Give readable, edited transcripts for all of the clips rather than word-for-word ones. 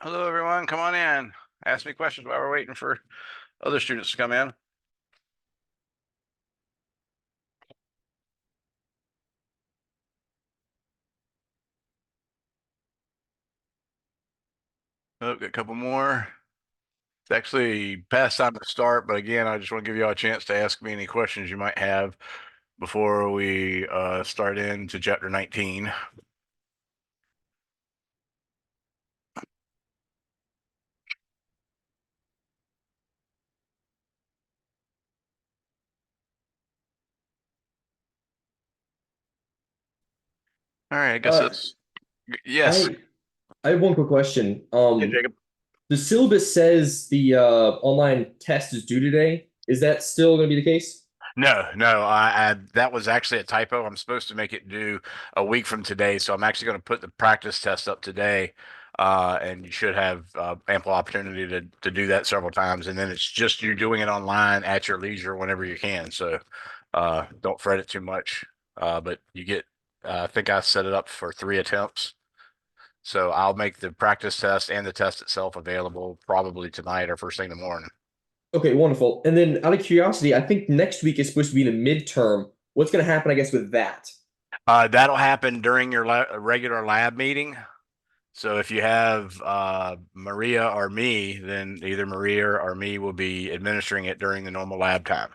Hello, everyone. Come on in. Ask me questions while we're waiting for other students to come in. Oh, got a couple more. It's actually past time to start, but again, I just want to give you all a chance to ask me any questions you might have before we start into chapter 19. All right, I guess Uh, that's yes. I I have one quick question. Yeah, Jacob. The syllabus says the online test is due today. Is that still going to be the case? No. I that was actually a typo. I'm supposed to make it due a week from today, so I'm actually going to put the practice test up today, and you should have ample opportunity to do that several times. And then it's just you're doing it online at your leisure whenever you can. So don't fret it too much. But you get, I think I set it up for 3 attempts. So I'll make the practice test and the test itself available probably tonight or first thing in the morning. Okay, wonderful. And then out of curiosity, I think next week is supposed to be the midterm. What's going to happen, I guess, with that? That'll happen during your regular lab meeting. So if you have Maria or me, then either Maria or me will be administering it during the normal lab time.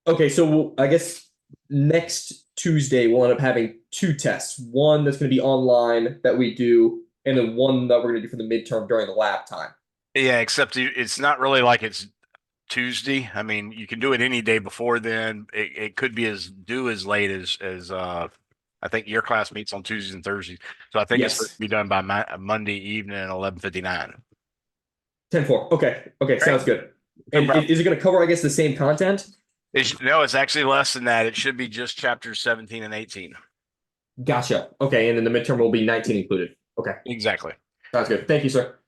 Okay, so I guess next Tuesday we'll end up having two tests. One that's going to be online that we do, and then one that we're going to do for the midterm during the lab time. Yeah, except it's not really like it's Tuesday. I mean, you can do it any day before then. It could be as due as late as I think your class meets on Tuesdays and Thursdays. So I think it's supposed to Yes, be done by Monday evening at 11:59. 10-4. Okay, okay, Right. sounds good. No And problem. is it going to cover, I guess, the same content? No, it's actually less than that. It should be just chapters 17 and 18. Gotcha. Okay, and then the midterm will be 19 included. Okay, Exactly. sounds good. Thank you, sir.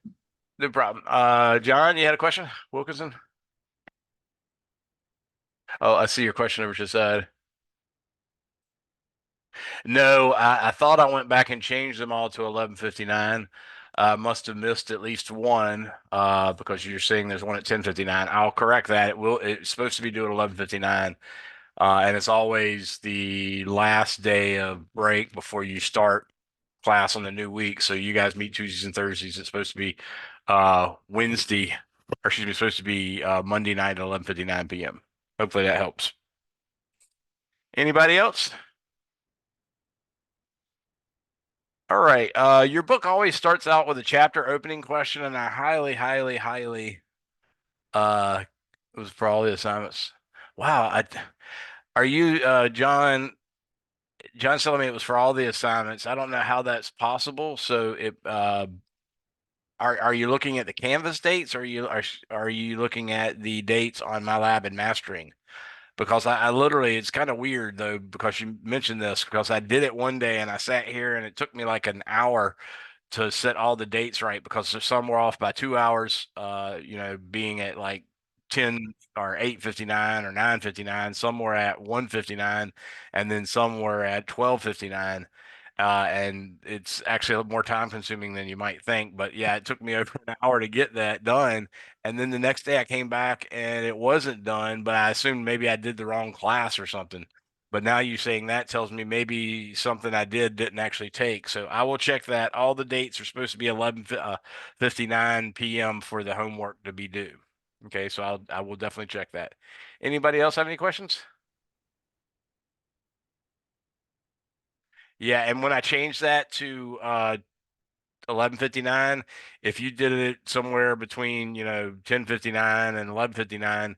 No problem. John, you had a question? Wilkinson? Oh, I see your question over to the side. No, I thought I went back and changed them all to 11:59. Must have missed at least one because you're saying there's one at 10:59. I'll correct that. It's supposed to be due at 11:59, and it's always the last day of break before you start class on the new week. So you guys meet Tuesdays and Thursdays. It's supposed to be Wednesday, or excuse me, it's supposed to be Monday night at 11:59 p.m. Hopefully that helps. Anybody else? All right. Your book always starts out with a chapter opening question, and I highly it was for all the assignments. Wow. Are you John? John's telling me it was for all the assignments. I don't know how that's possible. So it are you looking at the Canvas dates, or are you looking at the dates on my lab and mastering? Because I literally, it's kind of weird though, because you mentioned this, because I did it one day and I sat here and it took me like an hour to set all the dates right because some were off by 2 hours, being at like 10 or 8:59 or 9:59, some were at 1:59, and then some were at 12:59. And it's actually more time consuming than you might think. But yeah, it took me over an hour to get that done. And then the next day I came back and it wasn't done, but I assumed maybe I did the wrong class or something. But now you saying that tells me maybe something I didn't actually take. So I will check that. All the dates are supposed to be 11:59 p.m. for the homework to be due. Okay, so I will definitely check that. Anybody else have any questions? Yeah, and when I changed that to 11:59, if you did it somewhere between 10:59 and 11:59,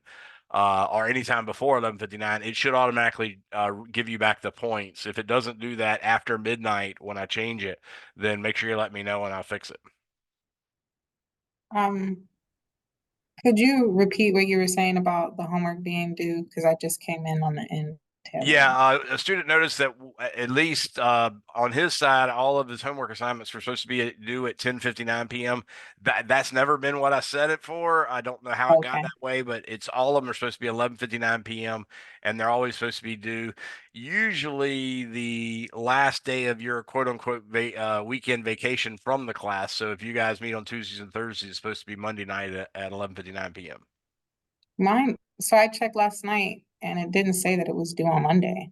or anytime before 11:59, it should automatically give you back the points. If it doesn't do that after midnight when I change it, then make sure you let me know and I'll fix it. Um, could you repeat what you were saying about the homework being due? Because I just came in on the end. Yeah, Terrible. a student noticed that at least on his side, all of his homework assignments were supposed to be due at 10:59 p.m. That's never been what I set it for. I don't know how it got Okay. that way, but it's all of them are supposed to be 11:59 p.m. and they're always supposed to be due usually the last day of your quote unquote weekend vacation from the class. So if you guys meet on Tuesdays and Thursdays, it's supposed to be Monday night at 11:59 p.m. So I checked last night and it didn't say that it was due on Monday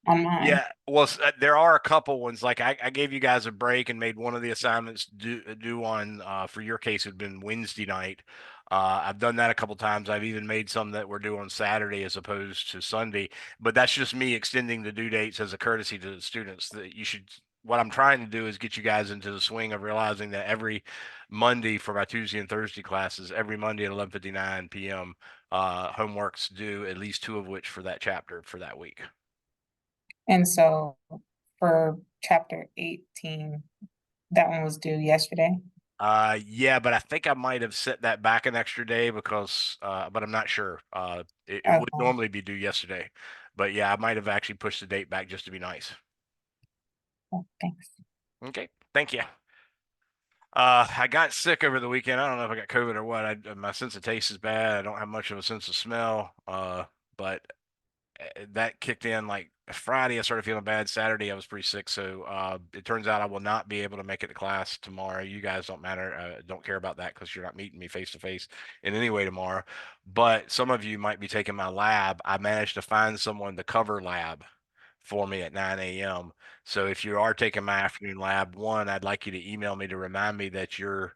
on mine. Yeah, well, there are a couple ones. Like I gave you guys a break and made one of the assignments due on for your case it had been Wednesday night. I've done that a couple times. I've even made some that were due on Saturday as opposed to Sunday. But that's just me extending the due dates as a courtesy to the students. That you should. What I'm trying to do is get you guys into the swing of realizing that every Monday for my Tuesday and Thursday classes, every Monday at 11:59 p.m. Homework's due, at least two of which for that chapter for that week. And so for chapter 18, that one was due yesterday. Yeah, but I think I might have set that back an extra day because, but I'm not sure. It would Okay. normally be due yesterday, but yeah, I might have actually pushed the date back just to be nice. Oh, thanks. Okay, thank you. I got sick over the weekend. I don't know if I got COVID or what. My sense of taste is bad. I don't have much of a sense of smell. But that kicked in like Friday. I started feeling bad. Saturday, I was pretty sick. So it turns out I will not be able to make it to class tomorrow. You guys don't matter. Don't care about that because you're not meeting me face to face in any way tomorrow. But some of you might be taking my lab. I managed to find someone to cover lab for me at 9 a.m. So if you are taking my afternoon lab, one, I'd like you to email me to remind me that you're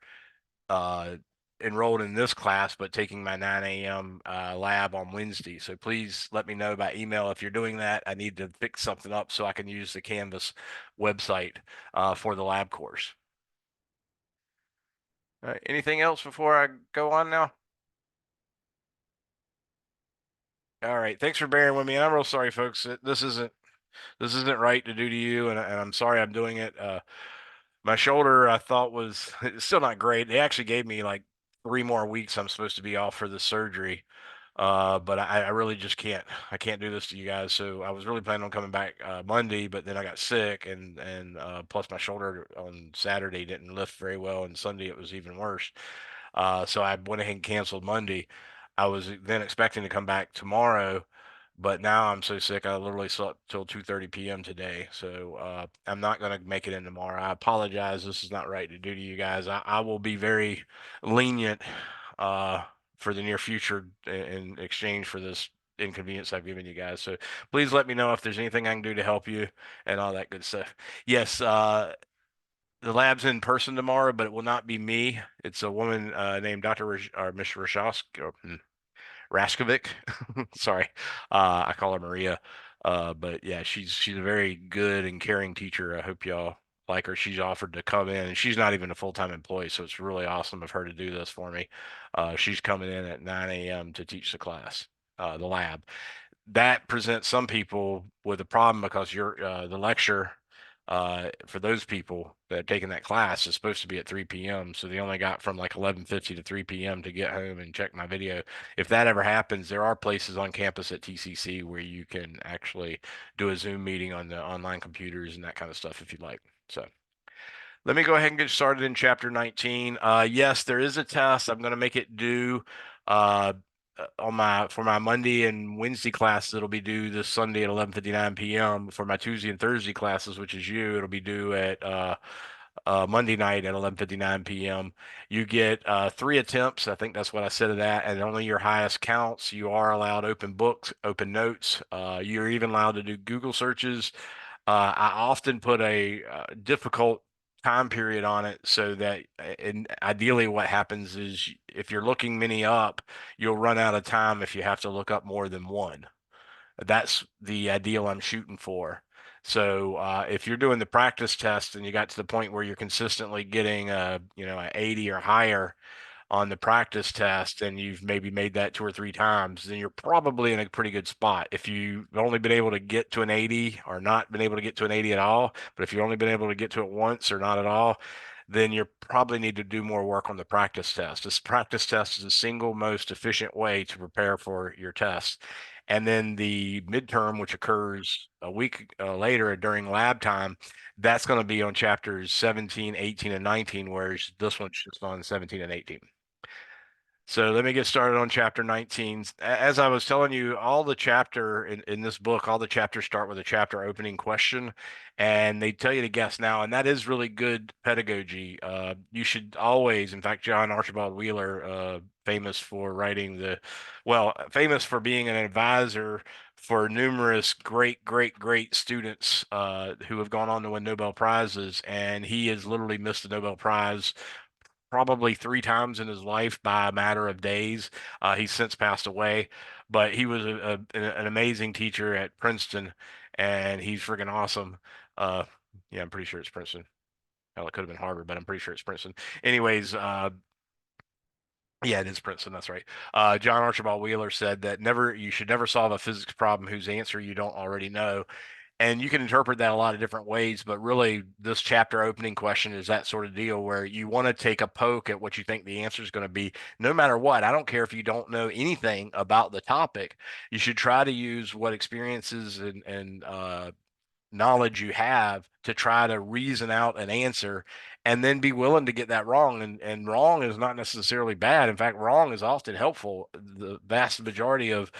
uh, enrolled in this class, but taking my 9 a.m. Lab on Wednesday. So please let me know by email if you're doing that. I need to fix something up so I can use the Canvas website for the lab course. All right, anything else before I go on now? All right, thanks for bearing with me. And I'm real sorry, folks. This isn't right to do to you, and I'm sorry I'm doing it. My shoulder I thought was it's still not great. They actually gave me like 3 more weeks I'm supposed to be off for the surgery. But I really just can't. I can't do this to you guys. So I was really planning on coming back Monday, but then I got sick, and plus my shoulder on Saturday didn't lift very well, and Sunday it was even worse. So I went ahead and canceled Monday. I was then expecting to come back tomorrow, but now I'm so sick I literally slept till 2:30 p.m. today. So I'm not going to make it in tomorrow. I apologize. This is not right to do to you guys. I will be very lenient for the near future in exchange for this inconvenience I've given you guys. So please let me know if there's anything I can do to help you and all that good stuff. Yes, the lab's in person tomorrow, but it will not be me. It's a woman named Dr. Or Miss Raskovic. Sorry, I call her Maria. But yeah, she's a very good and caring teacher. I hope y'all like her. She's offered to come in, and she's not even a full-time employee, so it's really awesome of her to do this for me. She's coming in at 9 a.m. to teach the class, the lab. That presents some people with a problem because the lecture for those people that are taking that class is supposed to be at 3 p.m. So they only got from like 11:50 to 3 p.m. to get home and check my video. If that ever happens, there are places on campus at TCC where you can actually do a Zoom meeting on the online computers and that kind of stuff if you'd like. So let me go ahead and get started in chapter 19. Yes, there is a test. I'm going to make it due uh, on my for my Monday and Wednesday classes. It'll be due this Sunday at 11:59 p.m. For my Tuesday and Thursday classes, which is you, it'll be due at Monday night at 11:59 p.m. You get 3 attempts. I think that's what I said of that, and only your highest counts. You are allowed open books, open notes. You're even allowed to do Google searches. I often put a difficult time period on it so that, and ideally what happens is if you're looking many up, you'll run out of time if you have to look up more than one. That's the ideal I'm shooting for. So if you're doing the practice test and you got to the point where you're consistently getting an 80 or higher on the practice test and you've maybe made that 2 or 3 times, then you're probably in a pretty good spot. If you've only been able to get to an 80 or not been able to get to an 80 at all, but if you've only been able to get to it once or not at all, then you probably need to do more work on the practice test. This practice test is the single most efficient way to prepare for your test. And then the midterm, which occurs a week later during lab time, that's going to be on chapters 17, 18, and 19, whereas this one's just on 17 and 18. So let me get started on chapter 19. As I was telling you, all the chapter in this book, all the chapters start with a chapter opening question, and they tell you to guess now, and that is really good pedagogy. You should always, in fact, John Archibald Wheeler, famous for famous for being an advisor for numerous great students who have gone on to win Nobel Prizes, and he has literally missed the Nobel Prize probably 3 times in his life by a matter of days. He's since passed away, but he was an amazing teacher at Princeton, and he's freaking awesome. Yeah, I'm pretty sure it's Princeton. Hell, it could have been Harvard, but I'm pretty sure it's Princeton. Anyways, yeah, it is Princeton. That's right. John Archibald Wheeler said that you should never solve a physics problem whose answer you don't already know. And you can interpret that a lot of different ways, but really, this chapter opening question is that sort of deal where you want to take a poke at what you think the answer is going to be, no matter what. I don't care if you don't know anything about the topic. You should try to use what experiences and knowledge you have to try to reason out an answer and then be willing to get that wrong. And wrong is not necessarily bad. In fact, wrong is often helpful. The vast majority of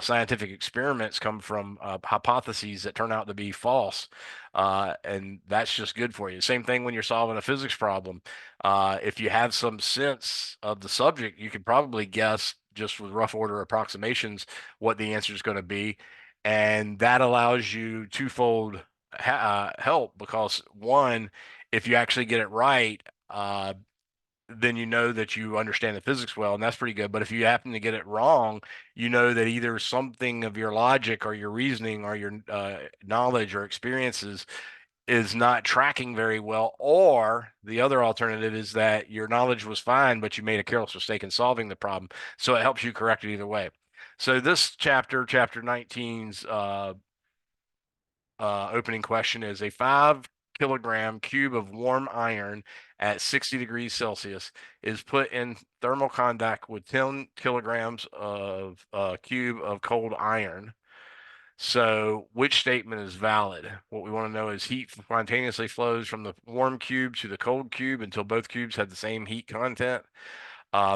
scientific experiments come from hypotheses that turn out to be false. And that's just good for you. Same thing when you're solving a physics problem. If you have some sense of the subject, you could probably guess just with rough order approximations what the answer is going to be, and that allows you twofold help, because one, if you actually get it right, then you know that you understand the physics well, and that's pretty good. But if you happen to get it wrong, you know that either something of your logic or your reasoning or your knowledge or experiences is not tracking very well, or the other alternative is that your knowledge was fine, but you made a careless mistake in solving the problem. So it helps you correct it either way. So this chapter 19's opening question is: a 5 kilogram cube of warm iron at 60 degrees Celsius is put in thermal contact with 10 kilograms of cube of cold iron. So which statement is valid? What we want to know is heat spontaneously flows from the warm cube to the cold cube until both cubes have the same heat content.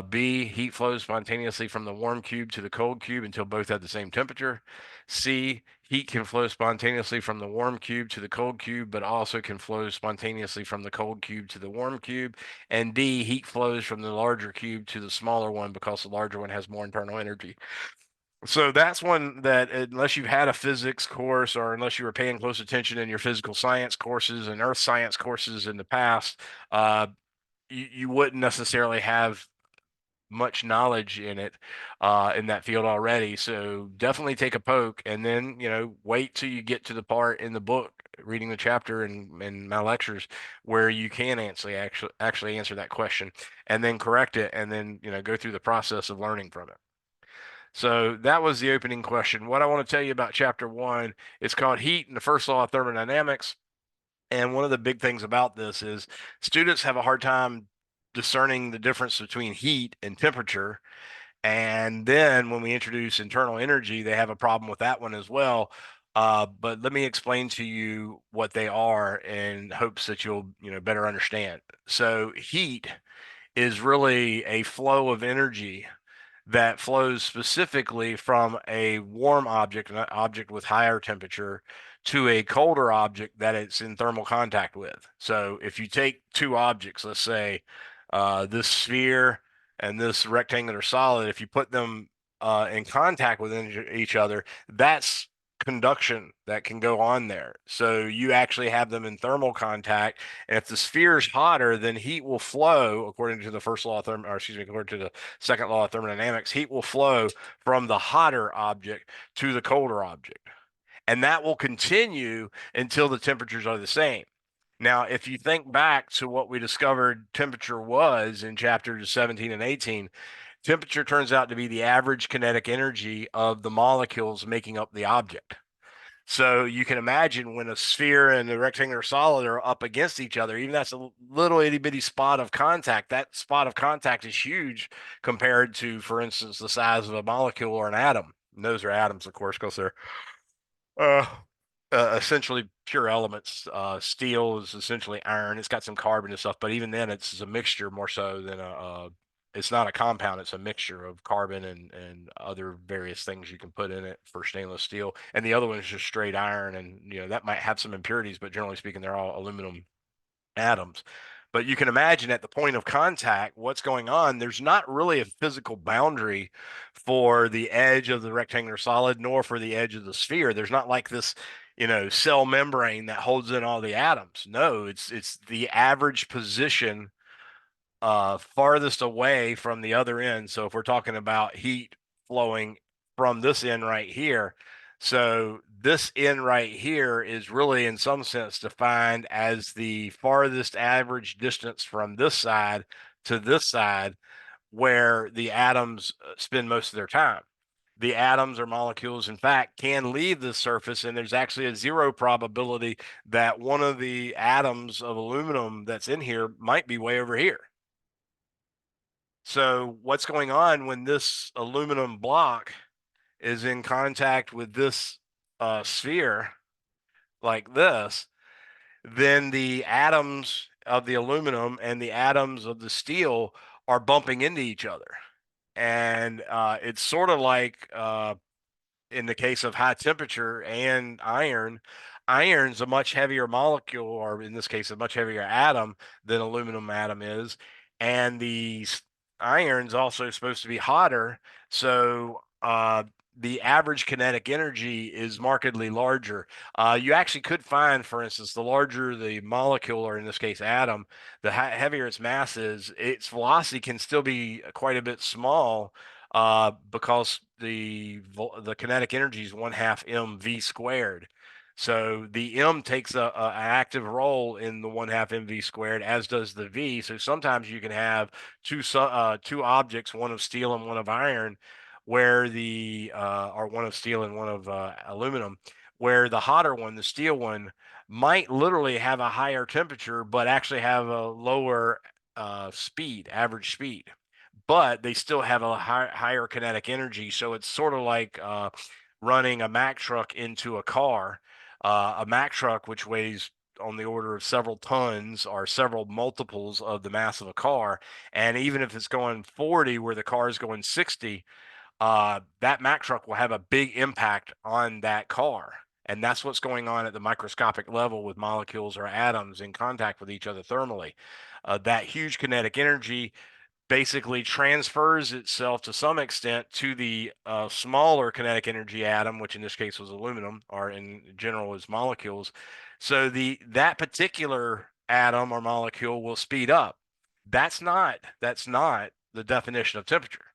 B, heat flows spontaneously from the warm cube to the cold cube until both have the same temperature. C, heat can flow spontaneously from the warm cube to the cold cube, but also can flow spontaneously from the cold cube to the warm cube. And D, heat flows from the larger cube to the smaller one because the larger one has more internal energy. So that's one that, unless you've had a physics course or unless you were paying close attention in your physical science courses and earth science courses in the past, you wouldn't necessarily have much knowledge in it in that field already. So definitely take a poke, and then wait till you get to the part in the book, reading the chapter in my lectures, where you can actually answer that question, and then correct it, and then go through the process of learning from it. So that was the opening question. What I want to tell you about chapter 1 is called Heat and the First Law of Thermodynamics. And one of the big things about this is students have a hard time discerning the difference between heat and temperature. And then when we introduce internal energy, they have a problem with that one as well. But let me explain to you what they are in hopes that you'll better understand. So heat is really a flow of energy that flows specifically from a warm object, an object with higher temperature, to a colder object that it's in thermal contact with. So if you take two objects, let's say this sphere and this rectangular solid, if you put them in contact with each other, that's conduction that can go on there. So you actually have them in thermal contact, and if the sphere is hotter, then heat will flow according to the first law of according to the second law of thermodynamics. Heat will flow from the hotter object to the colder object, and that will continue until the temperatures are the same. Now, if you think back to what we discovered temperature was in chapters 17 and 18, temperature turns out to be the average kinetic energy of the molecules making up the object. So you can imagine when a sphere and a rectangular solid are up against each other, even that's a little itty bitty spot of contact, that spot of contact is huge compared to, for instance, the size of a molecule or an atom. And those are atoms, of course, because they're uh, essentially pure elements. Steel is essentially iron. It's got some carbon and stuff, but even then, it's a mixture more so than it's not a compound. It's a mixture of carbon and other various things you can put in it for stainless steel. And the other one is just straight iron, and that might have some impurities, but generally speaking, they're all aluminum atoms. But you can imagine at the point of contact, what's going on. There's not really a physical boundary for the edge of the rectangular solid, nor for the edge of the sphere. There's not like this, cell membrane that holds in all the atoms. No, it's the average position farthest away from the other end. So if we're talking about heat flowing from this end right here, so this end right here is really in some sense defined as the farthest average distance from this side to this side where the atoms spend most of their time. The atoms or molecules, in fact, can leave the surface, and there's actually a zero probability that one of the atoms of aluminum that's in here might be way over here. So what's going on when this aluminum block is in contact with this sphere like this, then the atoms of the aluminum and the atoms of the steel are bumping into each other. And it's sort of like in the case of high temperature and iron's a much heavier molecule, or in this case, a much heavier atom than aluminum atom is. And the iron's also supposed to be hotter. So the average kinetic energy is markedly larger. You actually could find, for instance, the larger the molecule, or in this case, atom, the heavier its mass is, its velocity can still be quite a bit small because the kinetic energy is 1/2 mv squared. So the m takes an active role in the 1/2 mv squared, as does the v. So sometimes you can have two objects, one of steel and one of iron, where or one of steel and one of aluminum, where the hotter one, the steel one, might literally have a higher temperature, but actually have a lower average speed, but they still have a higher kinetic energy. So it's sort of like running a Mack truck into a car. A Mack truck, which weighs on the order of several tons or several multiples of the mass of a car. And even if it's going 40 where the car is going 60, that Mack truck will have a big impact on that car. And that's what's going on at the microscopic level with molecules or atoms in contact with each other thermally. That huge kinetic energy basically transfers itself to some extent to the smaller kinetic energy atom, which in this case was aluminum, or in general is molecules. So that particular atom or molecule will speed up. That's not the definition of temperature.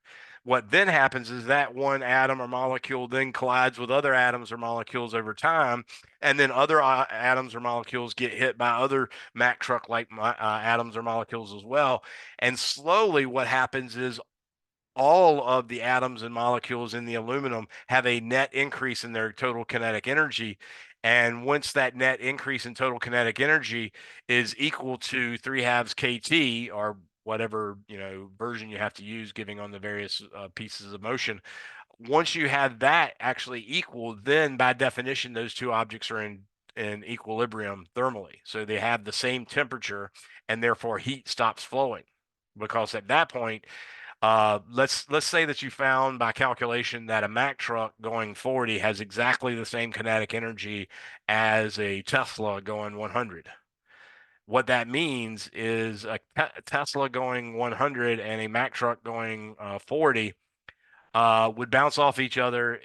What then happens is that one atom or molecule then collides with other atoms or molecules over time, and then other atoms or molecules get hit by other Mack truck like atoms or molecules as well. And slowly, what happens is all of the atoms and molecules in the aluminum have a net increase in their total kinetic energy. And once that net increase in total kinetic energy is equal to 3/2 kT, or whatever version you have to use, giving on the various pieces of motion. Once you have that actually equal, then by definition, those two objects are in equilibrium thermally. So they have the same temperature, and therefore heat stops flowing. Because at that point, let's say that you found by calculation that a Mack truck going 40 has exactly the same kinetic energy as a Tesla going 100. What that means is a Tesla going 100 and a Mack truck going 40 would bounce off each other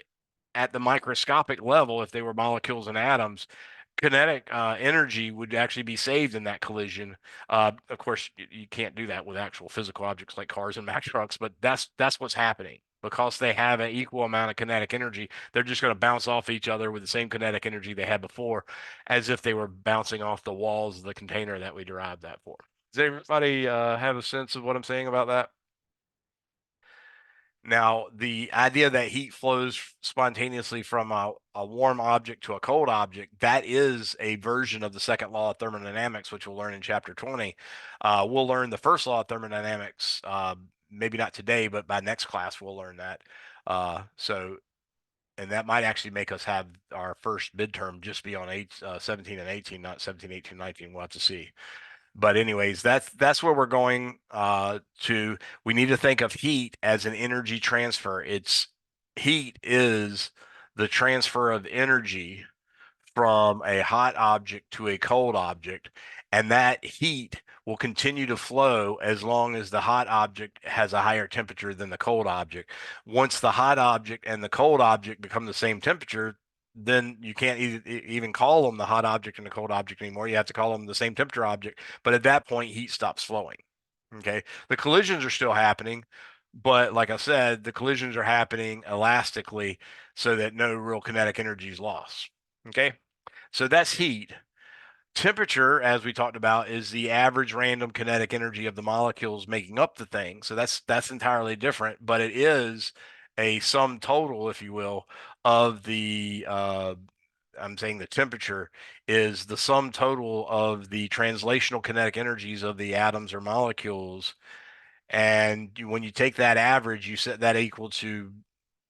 at the microscopic level if they were molecules and atoms. Kinetic energy would actually be saved in that collision. Of course, you can't do that with actual physical objects like cars and Mack trucks, but that's what's happening. Because they have an equal amount of kinetic energy, they're just going to bounce off each other with the same kinetic energy they had before, as if they were bouncing off the walls of the container that we derived that for. Does everybody have a sense of what I'm saying about that? Now, the idea that heat flows spontaneously from a warm object to a cold object, that is a version of the second law of thermodynamics, which we'll learn in chapter 20. We'll learn the first law of thermodynamics, maybe not today, but by next class we'll learn that. So and that might actually make us have our first midterm just be on 17 and 18, not 17, 18, 19. We'll have to see. But anyways, that's where we're going to. We need to think of heat as an energy transfer. Heat is the transfer of energy from a hot object to a cold object, and that heat will continue to flow as long as the hot object has a higher temperature than the cold object. Once the hot object and the cold object become the same temperature, then you can't even call them the hot object and the cold object anymore. You have to call them the same temperature object. But at that point, heat stops flowing. Okay. The collisions are still happening, but like I said, the collisions are happening elastically so that no real kinetic energy is lost. Okay. So that's heat. Temperature, as we talked about, is the average random kinetic energy of the molecules making up the thing. So that's entirely different, but it is a sum total, if you will, of the I'm saying the temperature is the sum total of the translational kinetic energies of the atoms or molecules. And when you take that average, you set that equal to,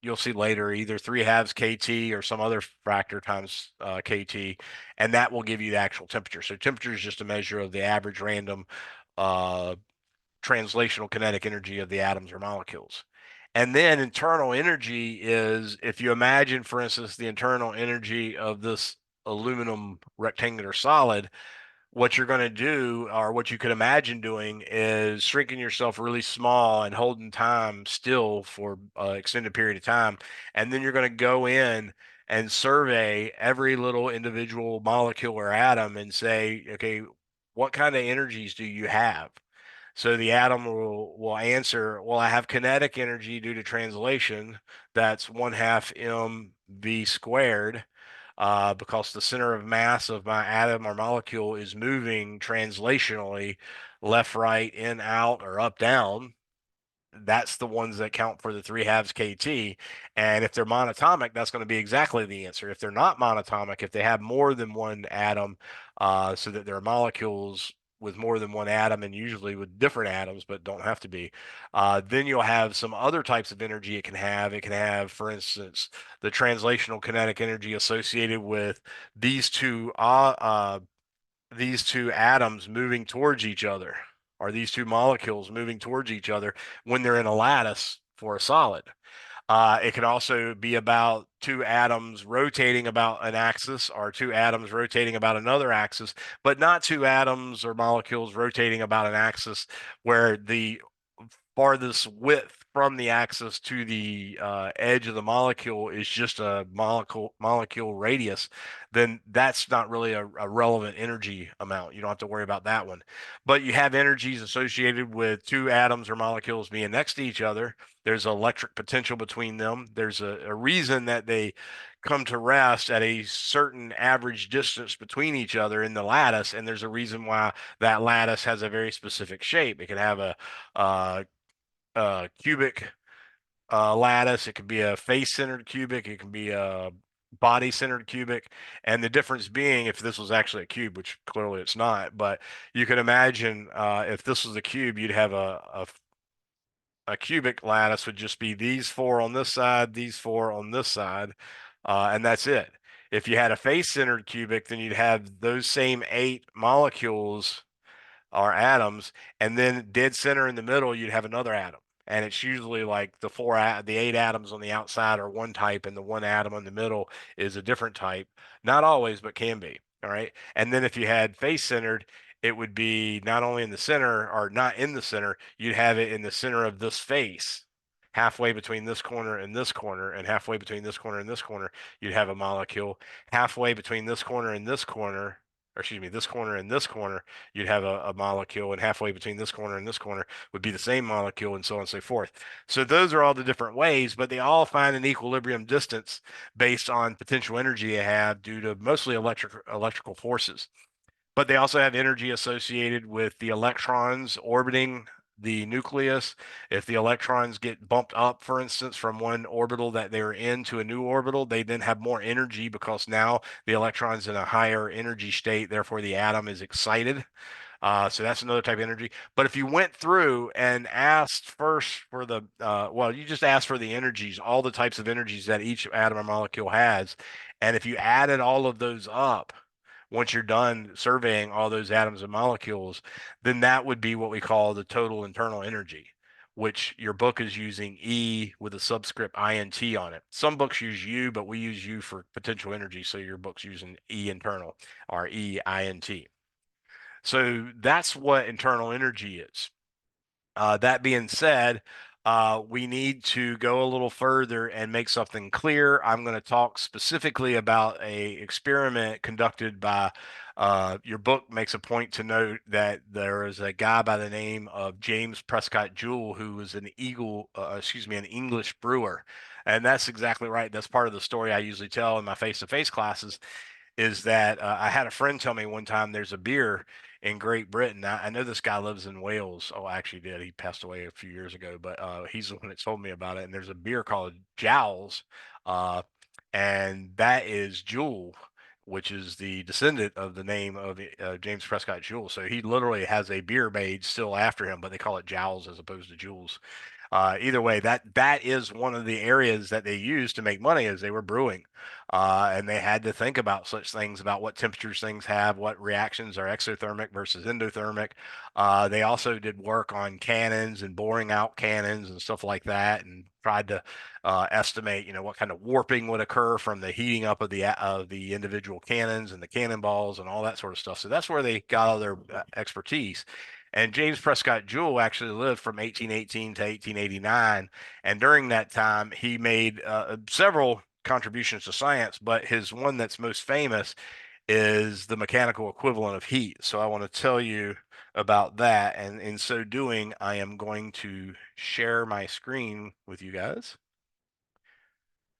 you'll see later, either 3/2 kT or some other factor times kT, and that will give you the actual temperature. So temperature is just a measure of the average random uh, translational kinetic energy of the atoms or molecules. And then internal energy is, if you imagine, for instance, the internal energy of this aluminum rectangular solid, what you're going to do, or what you could imagine doing, is shrinking yourself really small and holding time still for an extended period of time. And then you're going to go in and survey every little individual molecule or atom and say, okay, what kind of energies do you have? So the atom will answer, well, I have kinetic energy due to translation. That's 1/2 mv squared, because the center of mass of my atom or molecule is moving translationally, left, right, in, out, or up, down. That's the ones that count for the 3/2 kT. And if they're monatomic, that's going to be exactly the answer. If they're not monatomic, if they have more than one atom, so that they're molecules with more than one atom, and usually with different atoms, but don't have to be, then you'll have some other types of energy it can have. It can have, for instance, the translational kinetic energy associated with these two these two atoms moving towards each other, or these two molecules moving towards each other when they're in a lattice for a solid. It can also be about two atoms rotating about an axis, or two atoms rotating about another axis, but not two atoms or molecules rotating about an axis where the farthest width from the axis to the edge of the molecule is just a molecule radius. Then that's not really a relevant energy amount. You don't have to worry about that one. But you have energies associated with two atoms or molecules being next to each other. There's electric potential between them. There's a reason that they come to rest at a certain average distance between each other in the lattice, and there's a reason why that lattice has a very specific shape. It can have a cubic lattice. It could be a face-centered cubic. It can be a body-centered cubic. And the difference being, if this was actually a cube, which clearly it's not, but you could imagine if this was a cube, you'd have a cubic lattice would just be these four on this side, these four on this side, and that's it. If you had a face-centered cubic, then you'd have those same 8 molecules are atoms, and then dead center in the middle, you'd have another atom. And it's usually like the 8 atoms on the outside are one type, and the one atom in the middle is a different type. Not always, but can be. All right. And then if you had face centered, it would be not only in the center, or not in the center, you'd have it in the center of this face, halfway between this corner and this corner, and halfway between this corner and this corner, you'd have a molecule. Halfway between this corner and this corner, or excuse me, this corner and this corner, you'd have a molecule, and halfway between this corner and this corner would be the same molecule, and so on and so forth. So those are all the different ways, but they all find an equilibrium distance based on potential energy they have due to mostly electrical forces. But they also have energy associated with the electrons orbiting the nucleus. If the electrons get bumped up, for instance, from one orbital that they're in to a new orbital, they then have more energy because now the electron's in a higher energy state. Therefore, the atom is excited. So that's another type of energy. But if you went through and asked first for the, well, you just asked for the energies, all the types of energies that each atom or molecule has. And if you added all of those up, once you're done surveying all those atoms and molecules, then that would be what we call the total internal energy, which your book is using E with a subscript INT on it. Some books use U, but we use U for potential energy. So your book's using E internal or EINT. So that's what internal energy is. That being said, we need to go a little further and make something clear. I'm going to talk specifically about a experiment conducted by, your book makes a point to note that there is a guy by the name of James Prescott Joule who was an English brewer. And that's exactly right. That's part of the story I usually tell in my face-to-face classes is that I had a friend tell me one time there's a beer in Great Britain. I know this guy lives in Wales. Oh, I actually did. He passed away a few years ago, but he's the one that told me about it. And there's a beer called Jowls, uh, and that is Jewel, which is the descendant of the name of James Prescott Joule. So he literally has a beer made still after him, but they call it Jowls as opposed to Jules. Either way, that is one of the areas that they used to make money as they were brewing, and they had to think about such things about what temperatures things have, what reactions are exothermic versus endothermic. They also did work on cannons and boring out cannons and stuff like that, and tried to estimate, what kind of warping would occur from the heating up of the individual cannons and the cannonballs and all that sort of stuff. So that's where they got all their expertise. And James Prescott Joule actually lived from 1818 to 1889. And during that time, he made several contributions to science, but his one that's most famous is the mechanical equivalent of heat. So I want to tell you about that. And in so doing, I am going to share my screen with you guys.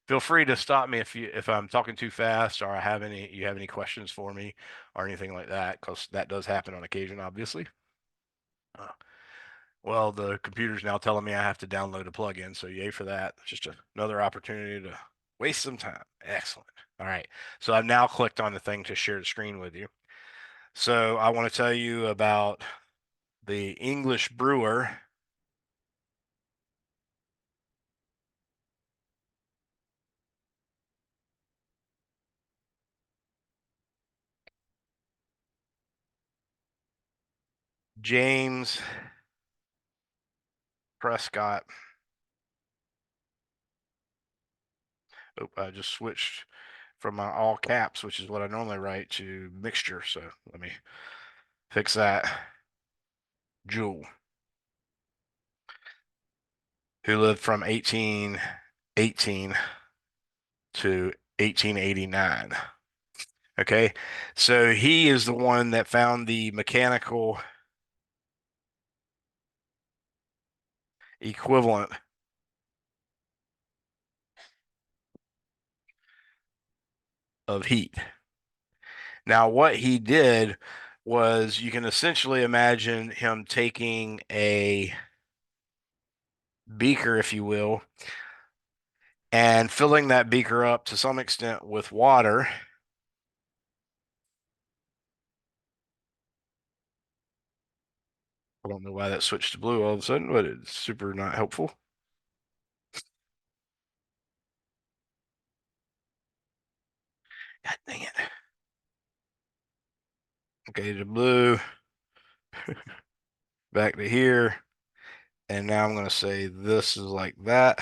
Feel free to stop me if I'm talking too fast or you have any questions for me or anything like that, because that does happen on occasion, obviously. Uh, Well, the computer's now telling me I have to download a plugin, so yay for that. It's just another opportunity to waste some time. Excellent. All right. So I've now clicked on the thing to share the screen with you. So I want to tell you about the English brewer. James Prescott. Oh, I just switched from my all caps, which is what I normally write, to mixture. So let me fix that. Jewel, who lived from 1818 to 1889. Okay, so he is the one that found the mechanical equivalent of heat. Now, what he did was you can essentially imagine him taking a beaker, if you will, and filling that beaker up to some extent with water. I don't know why that switched to blue all of a sudden, but it's super not helpful. God dang it. Okay, to blue, back to here. And now I'm going to say this is like that.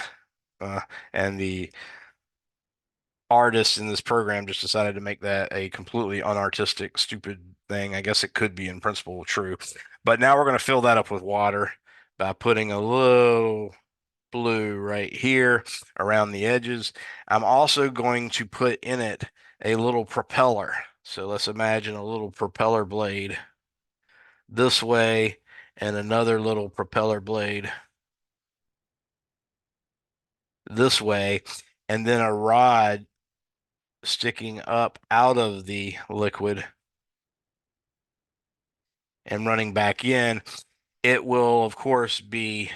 And the artist in this program just decided to make that a completely unartistic, stupid thing. I guess it could be in principle true. But now we're going to fill that up with water by putting a little blue right here around the edges. I'm also going to put in it a little propeller. So let's imagine a little propeller blade this way and another little propeller blade this way, and then a rod sticking up out of the liquid and running back in. It will, of course, be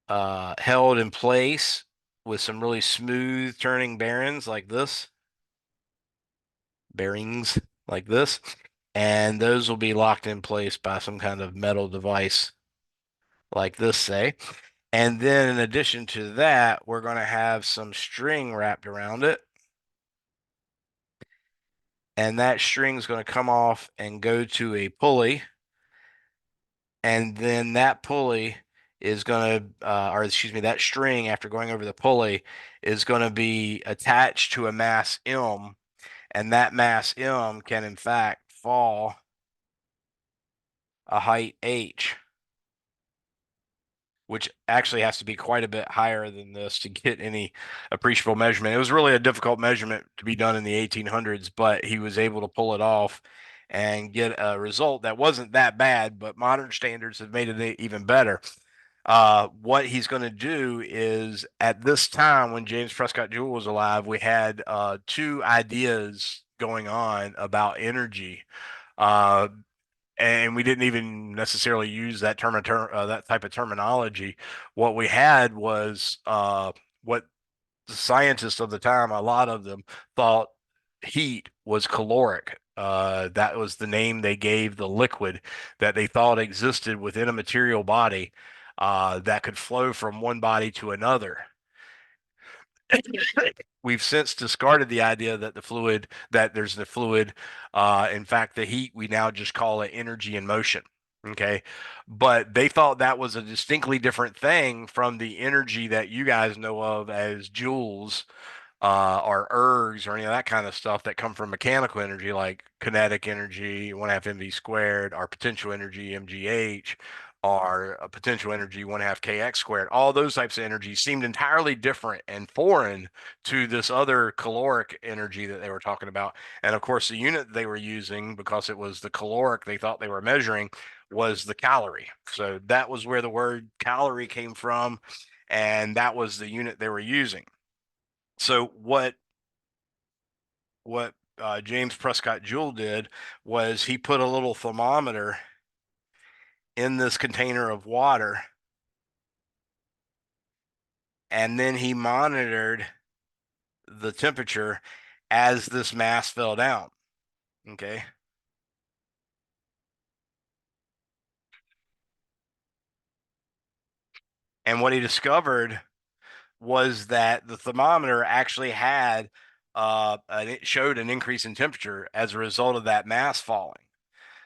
held in place with some really smooth turning bearings like this. and those will be locked in place by some kind of metal device like this, say. And then in addition to that, we're going to have some string wrapped around it. And that string is going to come off and go to a pulley. And then that pulley is going to, or excuse me, that string after going over the pulley is going to be attached to a mass M. And that mass M can in fact fall a height H, which actually has to be quite a bit higher than this to get any appreciable measurement. It was really a difficult measurement to be done in the 1800s, but he was able to pull it off and get a result that wasn't that bad, but modern standards have made it even better. What he's going to do is at this time when James Prescott Joule was alive, we had two ideas going on about energy. Uh, and we didn't even necessarily use that that type of terminology. What we had was what the scientists of the time, a lot of them thought heat was caloric. That was the name they gave the liquid that they thought existed within a material body that could flow from one body to another. We've since discarded the idea that there's the fluid. In fact, the heat, we now just call it energy in motion. Okay. But they thought that was a distinctly different thing from the energy that you guys know of as joules or ergs or any of that kind of stuff that come from mechanical energy, like kinetic energy, 1/2 mv squared, or potential energy, mgh, or a potential energy, 1/2 kx squared. All those types of energy seemed entirely different and foreign to this other caloric energy that they were talking about. And of course, the unit they were using, because it was the caloric they thought they were measuring, was the calorie. So that was where the word calorie came from, and that was the unit they were using. So what James Prescott Joule did was he put a little thermometer in this container of water, and then he monitored the temperature as this mass fell down. Okay. And what he discovered was that the thermometer actually had it showed an increase in temperature as a result of that mass falling.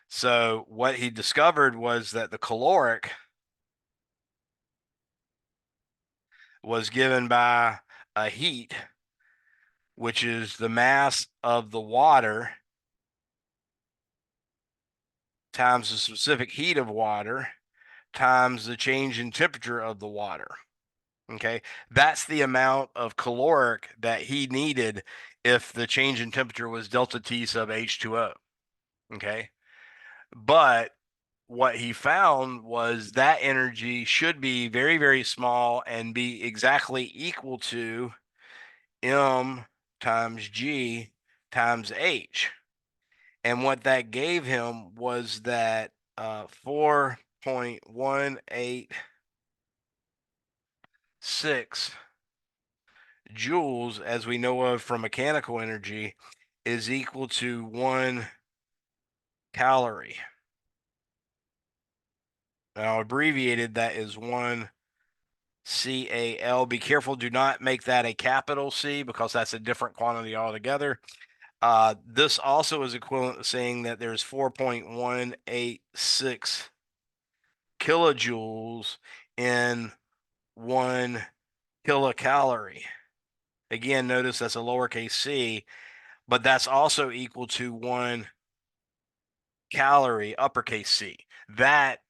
So what he discovered was that the caloric was given by a heat, which is the mass of the water times the specific heat of water times the change in temperature of the water. Okay, that's the amount of caloric that he needed if the change in temperature was delta T sub H2O. Okay, but what he found was that energy should be very, very small and be exactly equal to M times G times H. And what that gave him was that 4.186 joules, as we know of from mechanical energy, is equal to 1 calorie. Now, abbreviated, that is 1 CAL. Be careful, do not make that a capital C because that's a different quantity altogether. This also is equivalent to saying that there's 4.186 kilojoules in 1 kilocalorie. Again, notice that's a lowercase c, but that's also equal to 1 calorie, uppercase C. That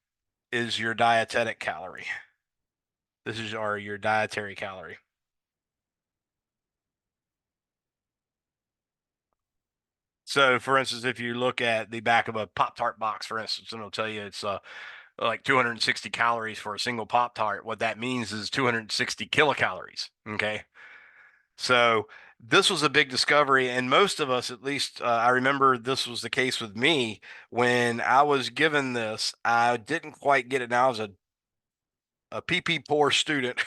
is your dietetic calorie. This is your dietary calorie. So, for instance, if you look at the back of a Pop-Tart box, for instance, and it'll tell you it's like 260 calories for a single Pop-Tart. What that means is 260 kilocalories. Okay. So this was a big discovery. And most of us, at least I remember this was the case with me when I was given this. I didn't quite get it. Now I was a PP poor student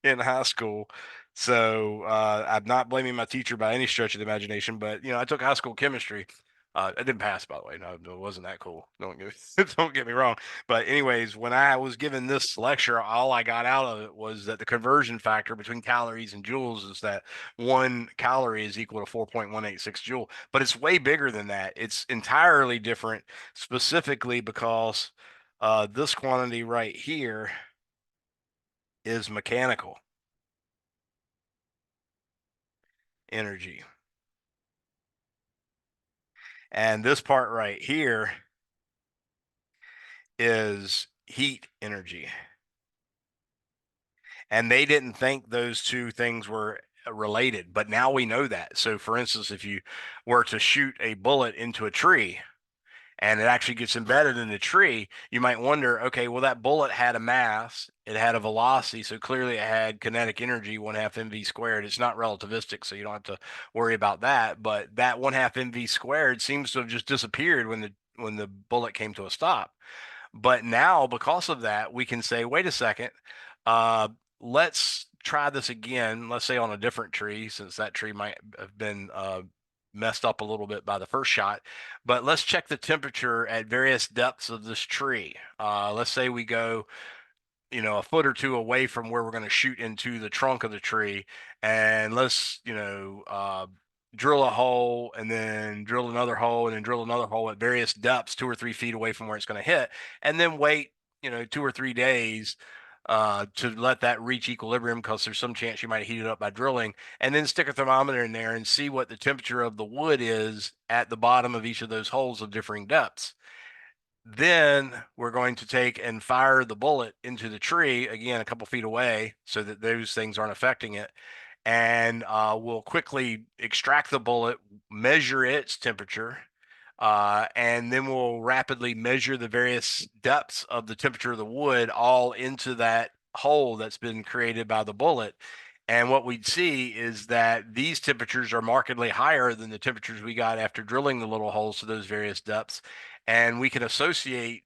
in high school. So I'm not blaming my teacher by any stretch of the imagination, but I took high school chemistry. I didn't pass, by the way. No, it wasn't that cool. Don't get me wrong. But anyways, when I was given this lecture, all I got out of it was that the conversion factor between calories and joules is that 1 calorie is equal to 4.186 joule. But it's way bigger than that. It's entirely different, specifically because this quantity right here is mechanical energy. And this part right here is heat energy. And they didn't think those two things were related, but now we know that. So for instance, if you were to shoot a bullet into a tree and it actually gets embedded in the tree, you might wonder, okay, well, that bullet had a mass, it had a velocity, so clearly it had kinetic energy, 1/2 mv squared. It's not relativistic, so you don't have to worry about that. But that 1/2 mv squared seems to have just disappeared when the bullet came to a stop. But now, because of that, we can say, wait a second, uh, let's try this again. Let's say on a different tree, since that tree might have been messed up a little bit by the first shot. But let's check the temperature at various depths of this tree. Let's say we go, a foot or two away from where we're going to shoot into the trunk of the tree, and let's, drill a hole and then drill another hole and then drill another hole at various depths, 2 or 3 feet away from where it's going to hit, and then wait, 2 or 3 days to let that reach equilibrium, because there's some chance you might heat it up by drilling, and then stick a thermometer in there and see what the temperature of the wood is at the bottom of each of those holes of differing depths. Then we're going to take and fire the bullet into the tree, again, a couple feet away, so that those things aren't affecting it. And we'll quickly extract the bullet, measure its temperature, and then we'll rapidly measure the various depths of the temperature of the wood all into that hole that's been created by the bullet. And what we'd see is that these temperatures are markedly higher than the temperatures we got after drilling the little holes to those various depths. And we can associate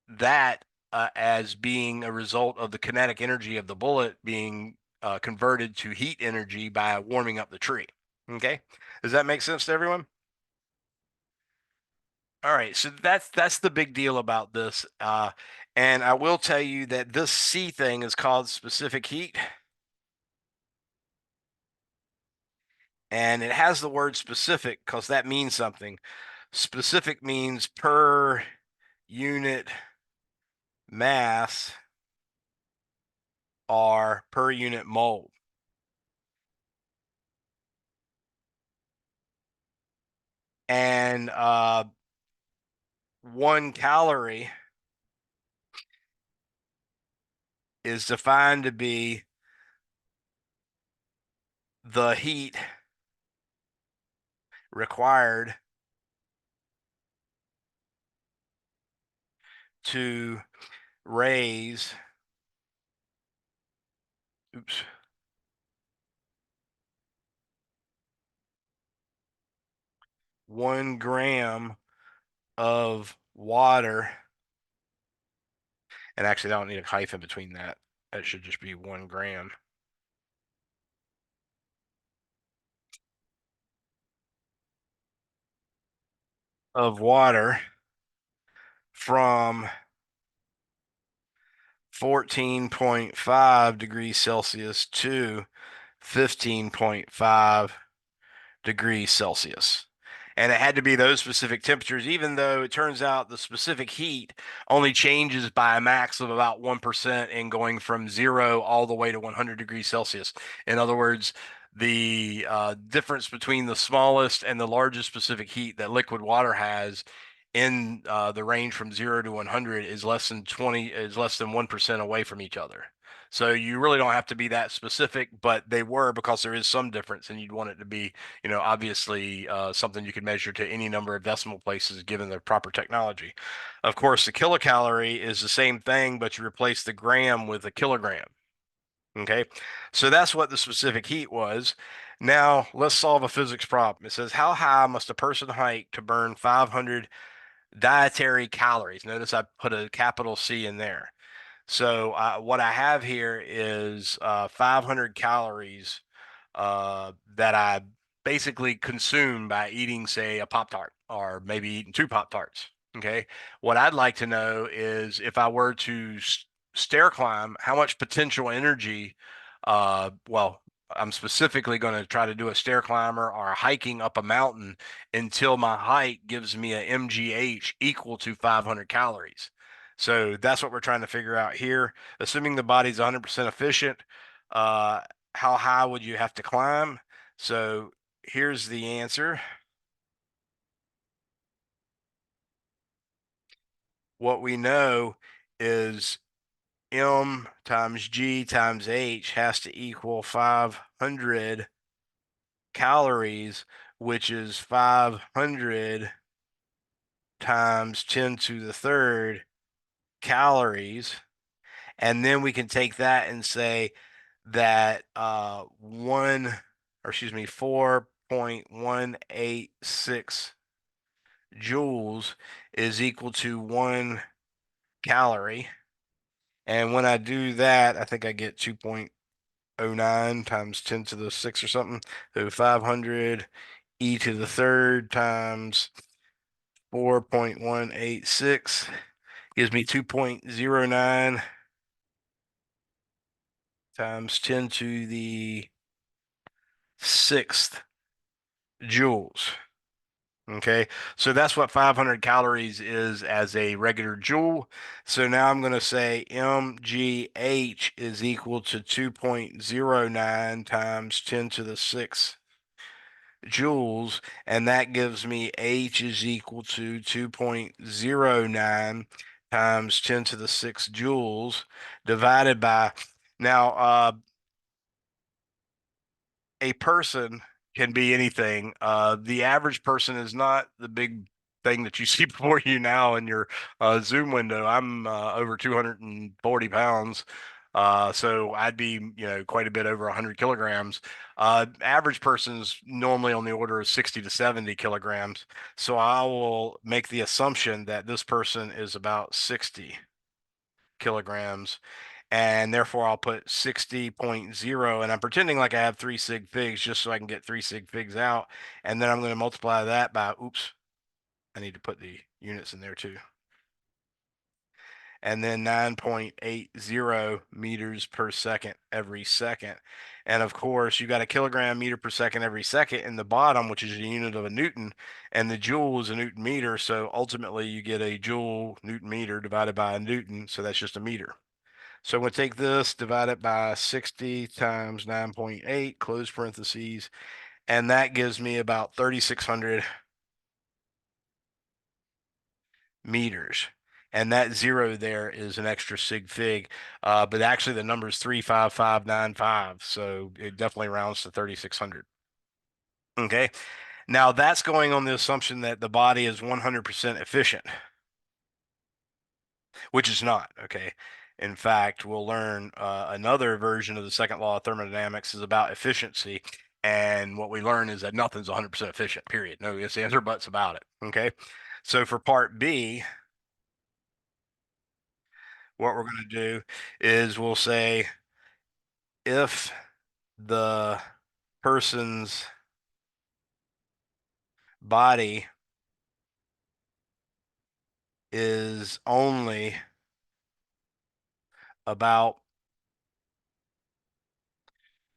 that as being a result of the kinetic energy of the bullet being converted to heat energy by warming up the tree. Okay, does that make sense to everyone? All right, so that's the big deal about this. And I will tell you that this C thing is called specific heat. And it has the word specific because that means something. Specific means per unit mass or per unit mole. And 1 calorie is defined to be the heat required to raise, 1 gram of water. And actually, I don't need a hyphen between that. That should just be 1 gram of water from 14.5 degrees Celsius to 15.5 degrees Celsius. And it had to be those specific temperatures, even though it turns out the specific heat only changes by a max of about 1% in going from 0 all the way to 100 degrees Celsius. In other words, the difference between the smallest and the largest specific heat that liquid water has in the range from 0 to 100 is less than 1% away from each other. So you really don't have to be that specific, but they were, because there is some difference, and you'd want it to be, obviously something you can measure to any number of decimal places given the proper technology. Of course, the kilocalorie is the same thing, but you replace the gram with a kilogram. Okay, so that's what the specific heat was. Now let's solve a physics problem. It says, how high must a person hike to burn 500 dietary calories? Notice I put a capital C in there. So what I have here is 500 calories that I basically consumed by eating, say, a Pop-Tart or maybe eating 2 Pop-Tarts. Okay. What I'd like to know is if I were to stair climb, how much potential energy, well, I'm specifically going to try to do a stair climber or hiking up a mountain until my height gives me a MGH equal to 500 calories. So that's what we're trying to figure out here. Assuming the body's 100% efficient, uh, how high would you have to climb? So here's the answer. What we know is M times G times H has to equal 500 calories, which is 500 times 10 to the third calories. And then we can take that and say that 4.186 joules is equal to 1 calorie. And when I do that, I think I get 2.09 times 10 to the 6 or something. So 500 e to the third times 4.186 gives me 2.09 times 10 to the sixth joules. Okay, so that's what 500 calories is as a regular joule. So now I'm going to say MGH is equal to 2.09 times 10 to the sixth joules, and that gives me H is equal to 2.09 times 10 to the sixth joules divided by, now, a person can be anything. The average person is not the big thing that you see before you now in your Zoom window. I'm over 240 pounds. So I'd be, quite a bit over 100 kilograms. Average person's normally on the order of 60 to 70 kilograms. So I will make the assumption that this person is about 60 kilograms, and therefore I'll put 60.0, and I'm pretending like I have 3 sig figs just so I can get 3 sig figs out, and then I'm going to multiply that by, oops, I need to put the units in there too, and then 9.80 meters per second every second. And of course, you got a kilogram meter per second every second in the bottom, which is a unit of a Newton, and the joule is a Newton meter. So ultimately, you get a joule Newton meter divided by a Newton. So that's just a meter. So I'm going to take this, divide it by 60 times 9.8, close parentheses, and that gives me about 3,600 meters. And that zero there is an extra sig fig, but actually the number is 35595, so it definitely rounds to 3,600. Okay, now that's going on the assumption that the body is 100% efficient, which is not. Okay, in fact, we'll learn another version of the second law of thermodynamics is about efficiency. And what we learn is that nothing's 100% efficient, period. No ifs, ands, or buts about it. Okay, so for part B, what we're going to do is we'll say if the person's body is only about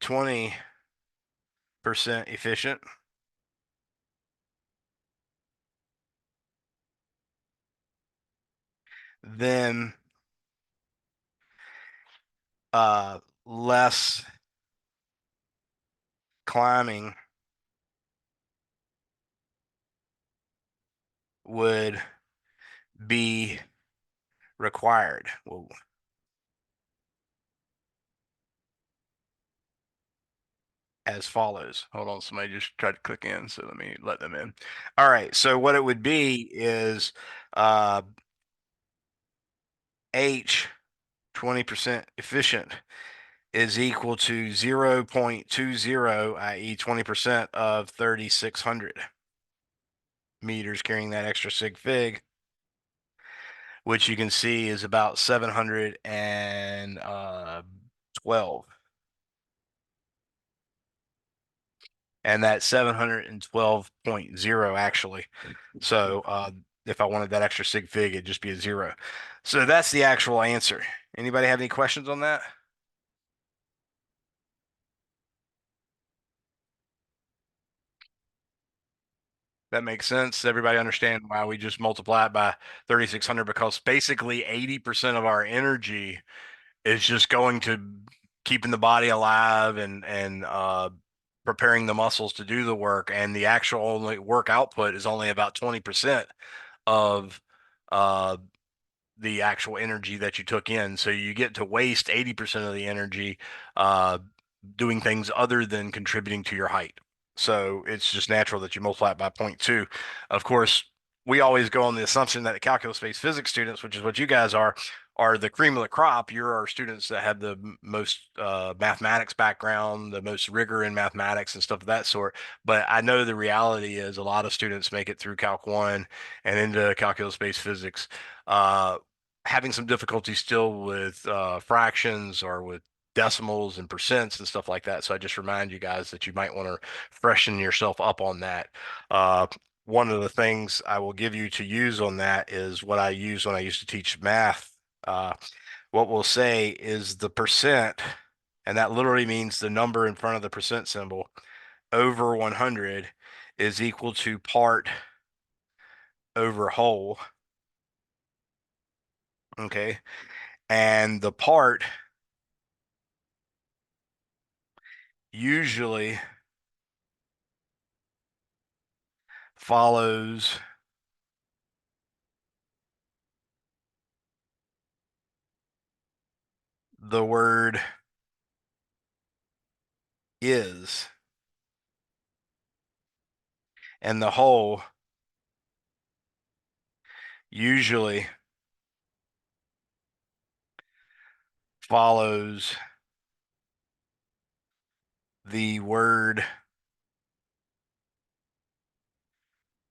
20% efficient, then less climbing would be required. Whoa. As follows. Hold on, somebody just tried to click in, so let me let them in. All right, so what it would be is H, 20% efficient, is equal to 0.20, i.e. 20% of 3,600 meters, carrying that extra sig fig, which you can see is about 712. and that's 712.0 actually. So if I wanted that extra sig fig, it'd just be a 0. So that's the actual answer. Anybody have any questions on that? That makes sense. Everybody understand why we just multiply it by 3,600, because basically 80% of our energy is just going to keeping the body alive and preparing the muscles to do the work, and the actual only work output is only about 20% of uh, the actual energy that you took in. So you get to waste 80% of the energy uh, doing things other than contributing to your height. So it's just natural that you multiply it by 0.2. Of course, we always go on the assumption that the calculus-based physics students, which is what you guys are the cream of the crop. You're our students that have the most mathematics background, the most rigor in mathematics and stuff of that sort. But I know the reality is a lot of students make it through Calc 1 and into calculus-based physics uh, having some difficulty still with fractions or with decimals and percents and stuff like that. So I just remind you guys that you might want to freshen yourself up on that. Uh, One of the things I will give you to use on that is what I use when I used to teach math. Uh, what we'll say is the percent, and that literally means the number in front of the percent symbol, over 100 is equal to part over whole. Okay. And the part usually follows the word is, and the whole usually follows the word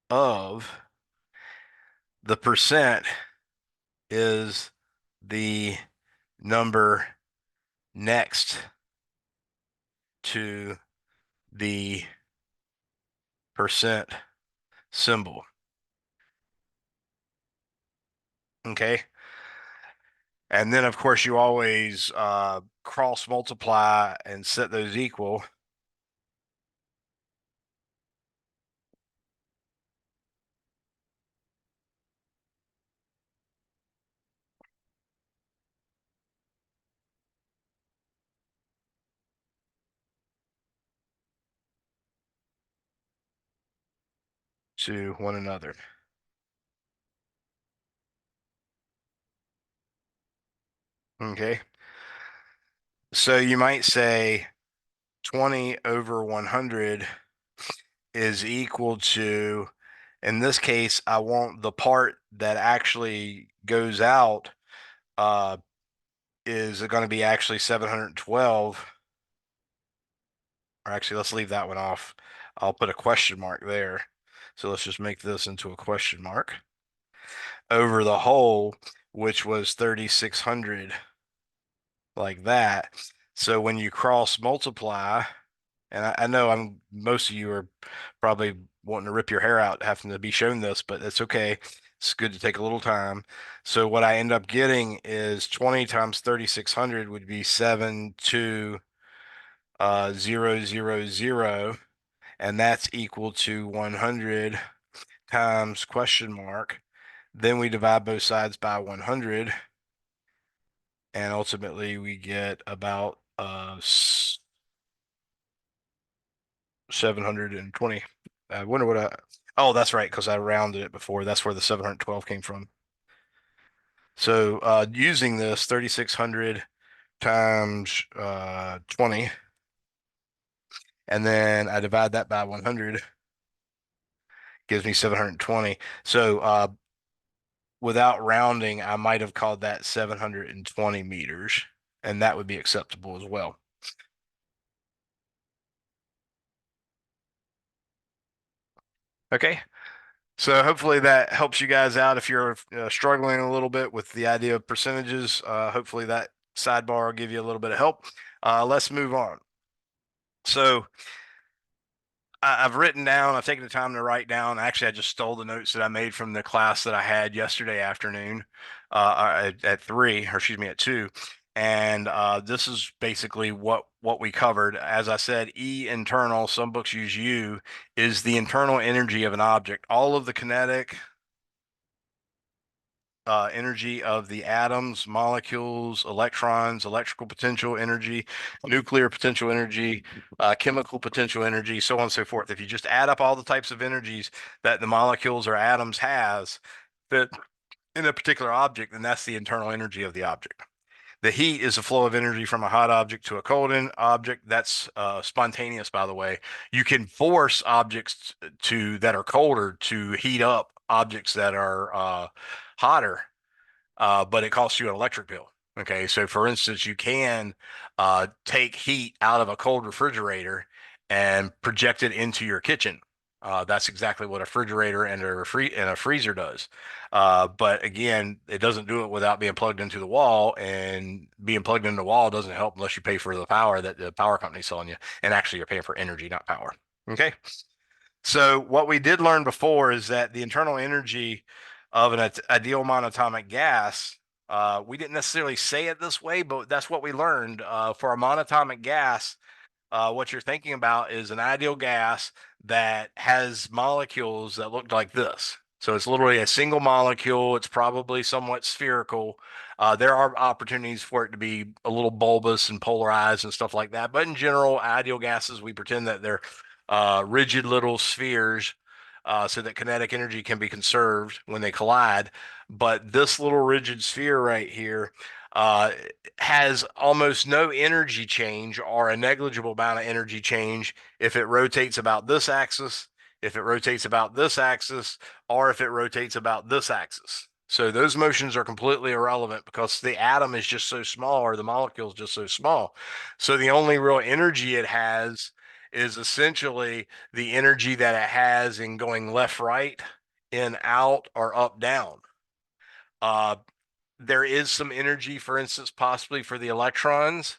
of. The percent is the number next to the percent symbol. Okay. And then, of course, you always cross multiply and set those equal. To one another. Okay. So you might say 20 over 100 is equal to, in this case, I want the part that actually goes out is going to be actually 712. Or actually, let's leave that one off. I'll put a question mark there. So let's just make this into a question mark over the whole, which was 3,600, like that. So when you cross multiply, and I know most of you are probably wanting to rip your hair out having to be shown this, but it's okay. It's good to take a little time. So what I end up getting is 20 times 3,600 would be 72000, and that's equal to 100 times question mark. Then we divide both sides by 100, and ultimately we get about 720. I wonder what oh, that's right, because I rounded it before. That's where the 712 came from. So using this 3,600 times 20, and then I divide that by 100, gives me 720. So without rounding, I might have called that 720 meters, and that would be acceptable as well. Okay. So hopefully that helps you guys out if you're struggling a little bit with the idea of percentages. Hopefully that sidebar will give you a little bit of help. Let's move on. So I've written down, I've taken the time to write down. Actually, I just stole the notes that I made from the class that I had yesterday afternoon, at 3, or excuse me, at 2. And this is basically what we covered. As I said, E internal, some books use U, is the internal energy of an object. All of the kinetic energy of the atoms, molecules, electrons, electrical potential energy, nuclear potential energy, chemical potential energy, so on and so forth. If you just add up all the types of energies that the molecules or atoms has that in a particular object, then that's the internal energy of the object. The heat is a flow of energy from a hot object to a cold object. That's spontaneous, by the way. You can force objects that are colder to heat up objects that are hotter, but it costs you an electric bill. Okay, so for instance, you can take heat out of a cold refrigerator and project it into your kitchen. That's exactly what a refrigerator and a freezer does. But again, it doesn't do it without being plugged into the wall, and being plugged into the wall doesn't help unless you pay for the power that the power company's selling you. And actually, you're paying for energy, not power. Okay. So what we did learn before is that the internal energy of an ideal monatomic gas, we didn't necessarily say it this way, but that's what we learned. For a monatomic gas, what you're thinking about is an ideal gas that has molecules that look like this. So it's literally a single molecule. It's probably somewhat spherical. There are opportunities for it to be a little bulbous and polarized and stuff like that. But in general, ideal gases, we pretend that they're rigid little spheres, so that kinetic energy can be conserved when they collide. But this little rigid sphere right here uh, has almost no energy change, or a negligible amount of energy change, if it rotates about this axis, if it rotates about this axis, or if it rotates about this axis. So those motions are completely irrelevant because the atom is just so small, or the molecule is just so small. So the only real energy it has is essentially the energy that it has in going left, right, in, out, or up, down. Uh, there is some energy, for instance, possibly for the electrons,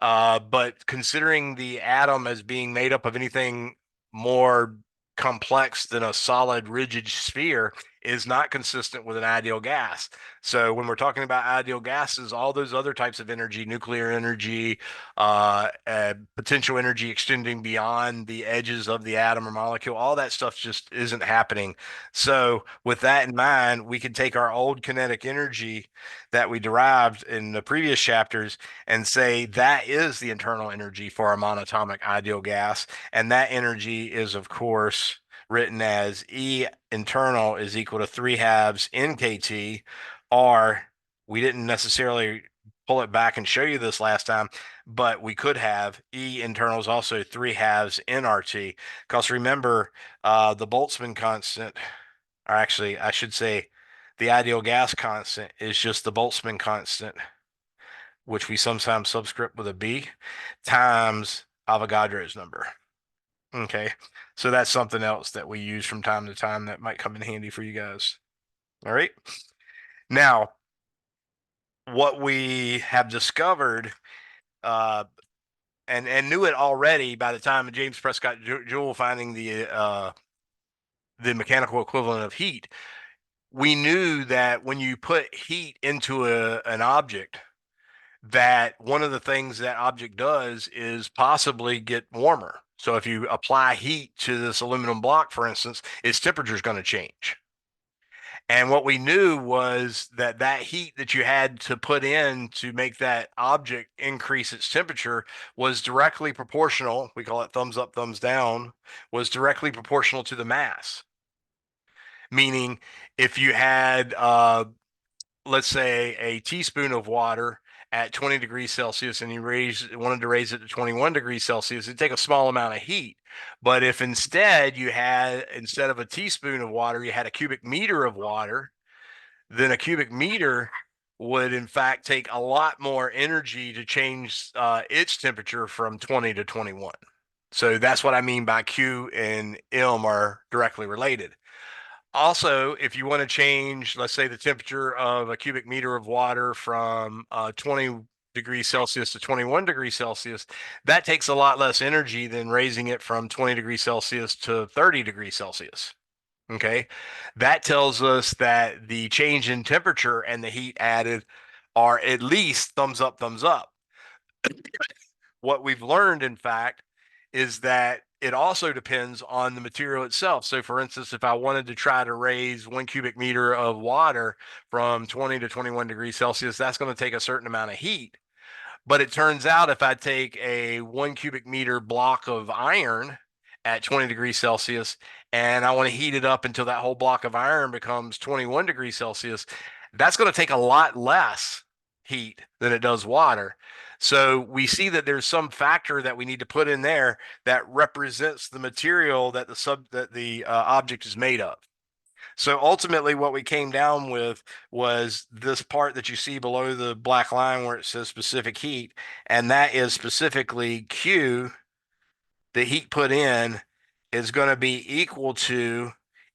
but considering the atom as being made up of anything more complex than a solid rigid sphere is not consistent with an ideal gas. So when we're talking about ideal gases, all those other types of energy, nuclear energy, potential energy extending beyond the edges of the atom or molecule, all that stuff just isn't happening. So with that in mind, we can take our old kinetic energy that we derived in the previous chapters and say that is the internal energy for a monatomic ideal gas. And that energy is, of course, written as E internal is equal to 3/2 NKT, or we didn't necessarily pull it back and show you this last time, but we could have E internal is also 3/2 nRT. Because remember, the Boltzmann constant, or actually, I should say, the ideal gas constant is just the Boltzmann constant, which we sometimes subscript with a B, times Avogadro's number. Okay, so that's something else that we use from time to time that might come in handy for you guys. All right. Now, what we have discovered, uh, and knew it already by the time of James Prescott Joule finding the mechanical equivalent of heat, we knew that when you put heat into an object, that one of the things that object does is possibly get warmer. So if you apply heat to this aluminum block, for instance, its temperature is going to change. And what we knew was that that heat that you had to put in to make that object increase its temperature was directly proportional. We call it thumbs up, thumbs down, was directly proportional to the mass. Meaning, if you had let's say a teaspoon of water at 20 degrees Celsius and you wanted to raise it to 21 degrees Celsius, it'd take a small amount of heat. But if instead instead of a teaspoon of water, you had a cubic meter of water, then a cubic meter would in fact take a lot more energy to change its temperature from 20 to 21. So that's what I mean by Q and M are directly related. Also, if you want to change, let's say, the temperature of a cubic meter of water from 20 degrees Celsius to 21 degrees Celsius, that takes a lot less energy than raising it from 20 degrees Celsius to 30 degrees Celsius. Okay. That tells us that the change in temperature and the heat added are at least thumbs up, thumbs up. What we've learned, in fact, is that it also depends on the material itself. So, for instance, if I wanted to try to raise 1 cubic meter of water from 20 to 21 degrees Celsius, that's going to take a certain amount of heat. But it turns out if I take a 1 cubic meter block of iron at 20 degrees Celsius and I want to heat it up until that whole block of iron becomes 21 degrees Celsius, that's going to take a lot less heat than it does water. So we see that there's some factor that we need to put in there that represents the material that the object is made of. So ultimately, what we came down with was this part that you see below the black line where it says specific heat, and that is specifically Q, the heat put in, is going to be equal to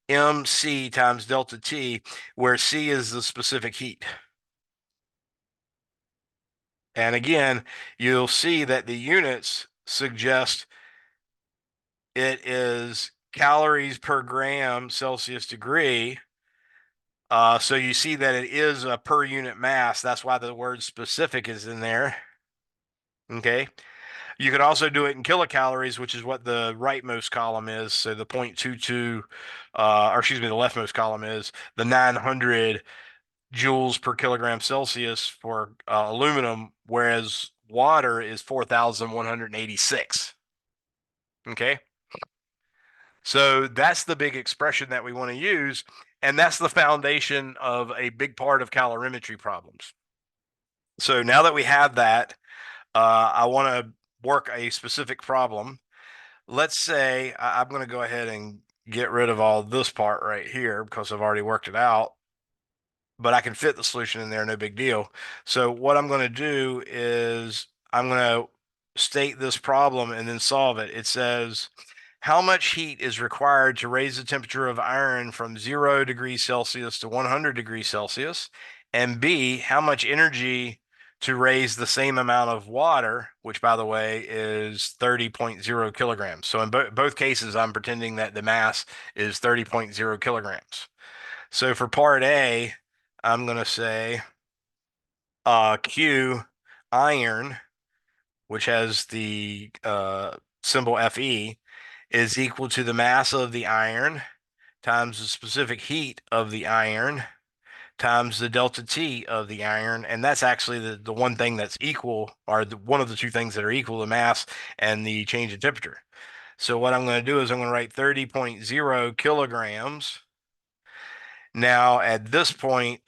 MC times delta T, where C is the specific heat. And again, you'll see that the units suggest it is calories per gram Celsius degree. So you see that it is a per unit mass. That's why the word specific is in there. Okay. You could also do it in kilocalories, which is what the rightmost column is. So the 0.22, or excuse me, the leftmost column is the 900 joules per kilogram Celsius for aluminum, whereas water is 4,186. Okay. So that's the big expression that we want to use. And that's the foundation of a big part of calorimetry problems. So now that we have that, I want to work a specific problem. Let's say I'm going to go ahead and get rid of all this part right here because I've already worked it out, but I can fit the solution in there, no big deal. So what I'm going to do is I'm going to state this problem and then solve it. It says, how much heat is required to raise the temperature of iron from 0 degrees Celsius to 100 degrees Celsius? And B, how much energy to raise the same amount of water, which by the way is 30.0 kilograms. So in both cases, I'm pretending that the mass is 30.0 kilograms. So for part A, I'm going to say Q iron, which has the symbol Fe, is equal to the mass of the iron times the specific heat of the iron times the delta T of the iron. And that's actually the one thing that's equal, or one of the two things that are equal, the mass and the change in temperature. So what I'm going to do is I'm going to write 30.0 kilograms. Now at this point,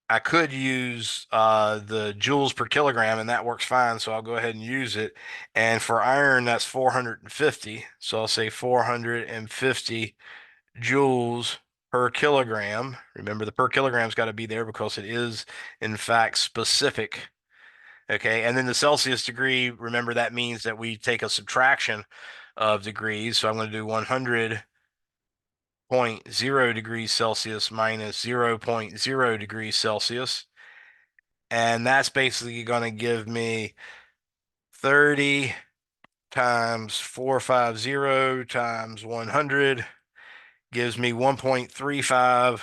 I could use the joules per kilogram, and that works fine. So I'll go ahead and use it. And for iron, that's 450. So I'll say 450 joules per kilogram. Remember, the per kilogram's got to be there because it is, in fact, specific. Okay. And then the Celsius degree, remember, that means that we take a subtraction of degrees. So I'm going to do 100.0 degrees Celsius minus 0.0 degrees Celsius. And that's basically going to give me 30 times 450 times 100 gives me 1.35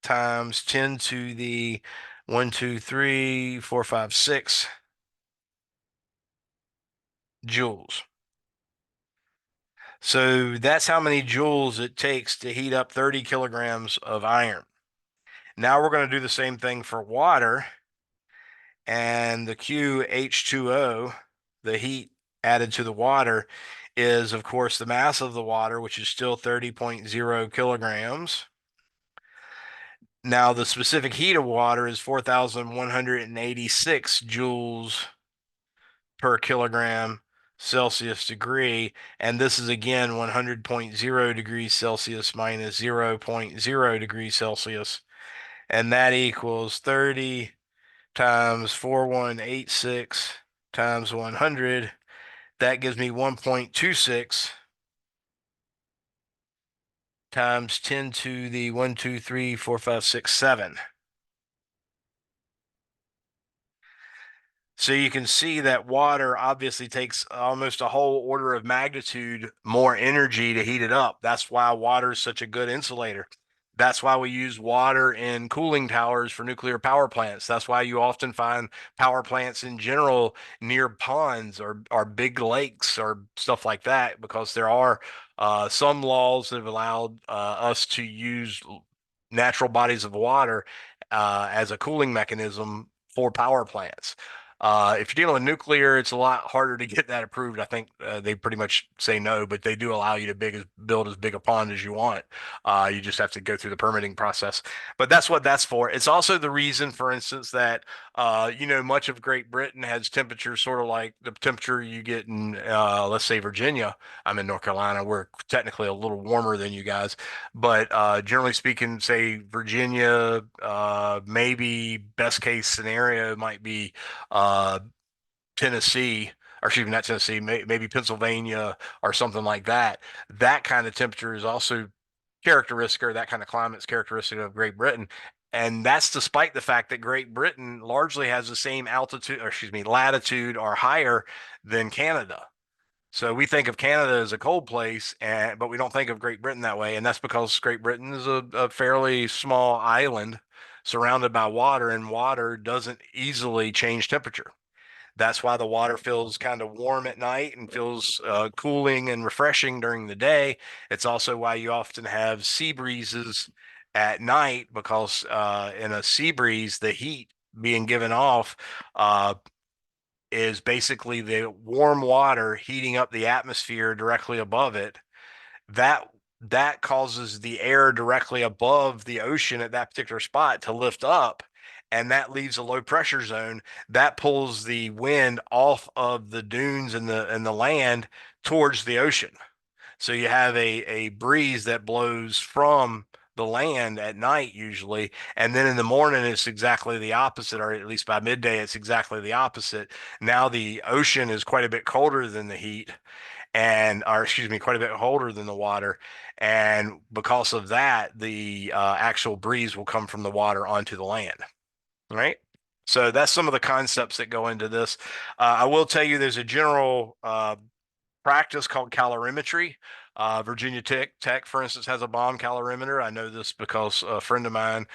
times 10 to the 1, 2, 3, 4, 5, 6 joules. So that's how many joules it takes to heat up 30 kilograms of iron. Now we're going to do the same thing for water. And the QH2O, the heat added to the water, is, of course, the mass of the water, which is still 30.0 kilograms. Now, the specific heat of water is 4,186 joules per kilogram Celsius degree. And this is again 100.0 degrees Celsius minus 0.0 degrees Celsius. And that equals 30 times 4186 times 100. That gives me 1.26 times 10 to the 1, 2, 3, 4, 5, 6, 7. So you can see that water obviously takes almost a whole order of magnitude more energy to heat it up. That's why water is such a good insulator. That's why we use water in cooling towers for nuclear power plants. That's why you often find power plants in general near ponds or big lakes or stuff like that, because there are some laws that have allowed us to use natural bodies of water as a cooling mechanism for power plants. If you're dealing with nuclear, it's a lot harder to get that approved. I think they pretty much say no, but they do allow you to build as big a pond as you want. You just have to go through the permitting process. But that's what that's for. It's also the reason, for instance, that much of Great Britain has temperatures sort of like the temperature you get in, let's say, Virginia. I'm in North Carolina. We're technically a little warmer than you guys, but generally speaking, say Virginia, maybe best case scenario might be uh, Tennessee, or excuse me, not Tennessee, maybe Pennsylvania or something like that. That kind of temperature is also characteristic, or that kind of climate is characteristic of Great Britain. And that's despite the fact that Great Britain largely has the same altitude, or excuse me, latitude or higher than Canada. So we think of Canada as a cold place, but we don't think of Great Britain that way. And that's because Great Britain is a fairly small island surrounded by water, and water doesn't easily change temperature. That's why the water feels kind of warm at night and feels cooling and refreshing during the day. It's also why you often have sea breezes at night, because in a sea breeze, the heat being given off uh, is basically the warm water heating up the atmosphere directly above it. That that causes the air directly above the ocean at that particular spot to lift up, and that leaves a low pressure zone that pulls the wind off of the dunes and the land towards the ocean. So you have a breeze that blows from the land at night usually, and then in the morning it's exactly the opposite, or at least by midday it's exactly the opposite. Now the ocean is quite a bit colder than the heat, and or excuse me, quite a bit colder than the water, and because of that, the actual breeze will come from the water onto the land, right? So that's some of the concepts that go into this. I will tell you, there's a general practice called calorimetry. Virginia Tech, for instance, has a bomb calorimeter. I know this because a friend of mine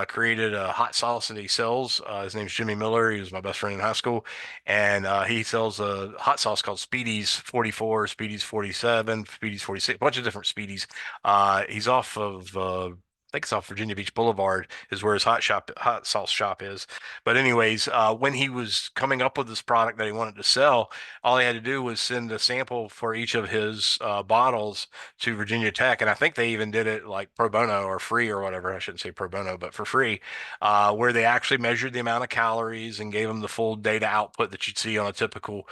created a hot sauce that he sells. His name's Jimmy Miller. He was my best friend in high school, and he sells a hot sauce called Speedy's 44, Speedy's 47, Speedy's 46, a bunch of different Speedy's. He's off of I think it's off Virginia Beach Boulevard is where his hot sauce shop is. But anyways, when he was coming up with this product that he wanted to sell, all he had to do was send a sample for each of his bottles to Virginia Tech, and I think they even did it like pro bono or free or whatever. I shouldn't say pro bono, but for free, where they actually measured the amount of calories and gave them the full data output that you'd see on a typical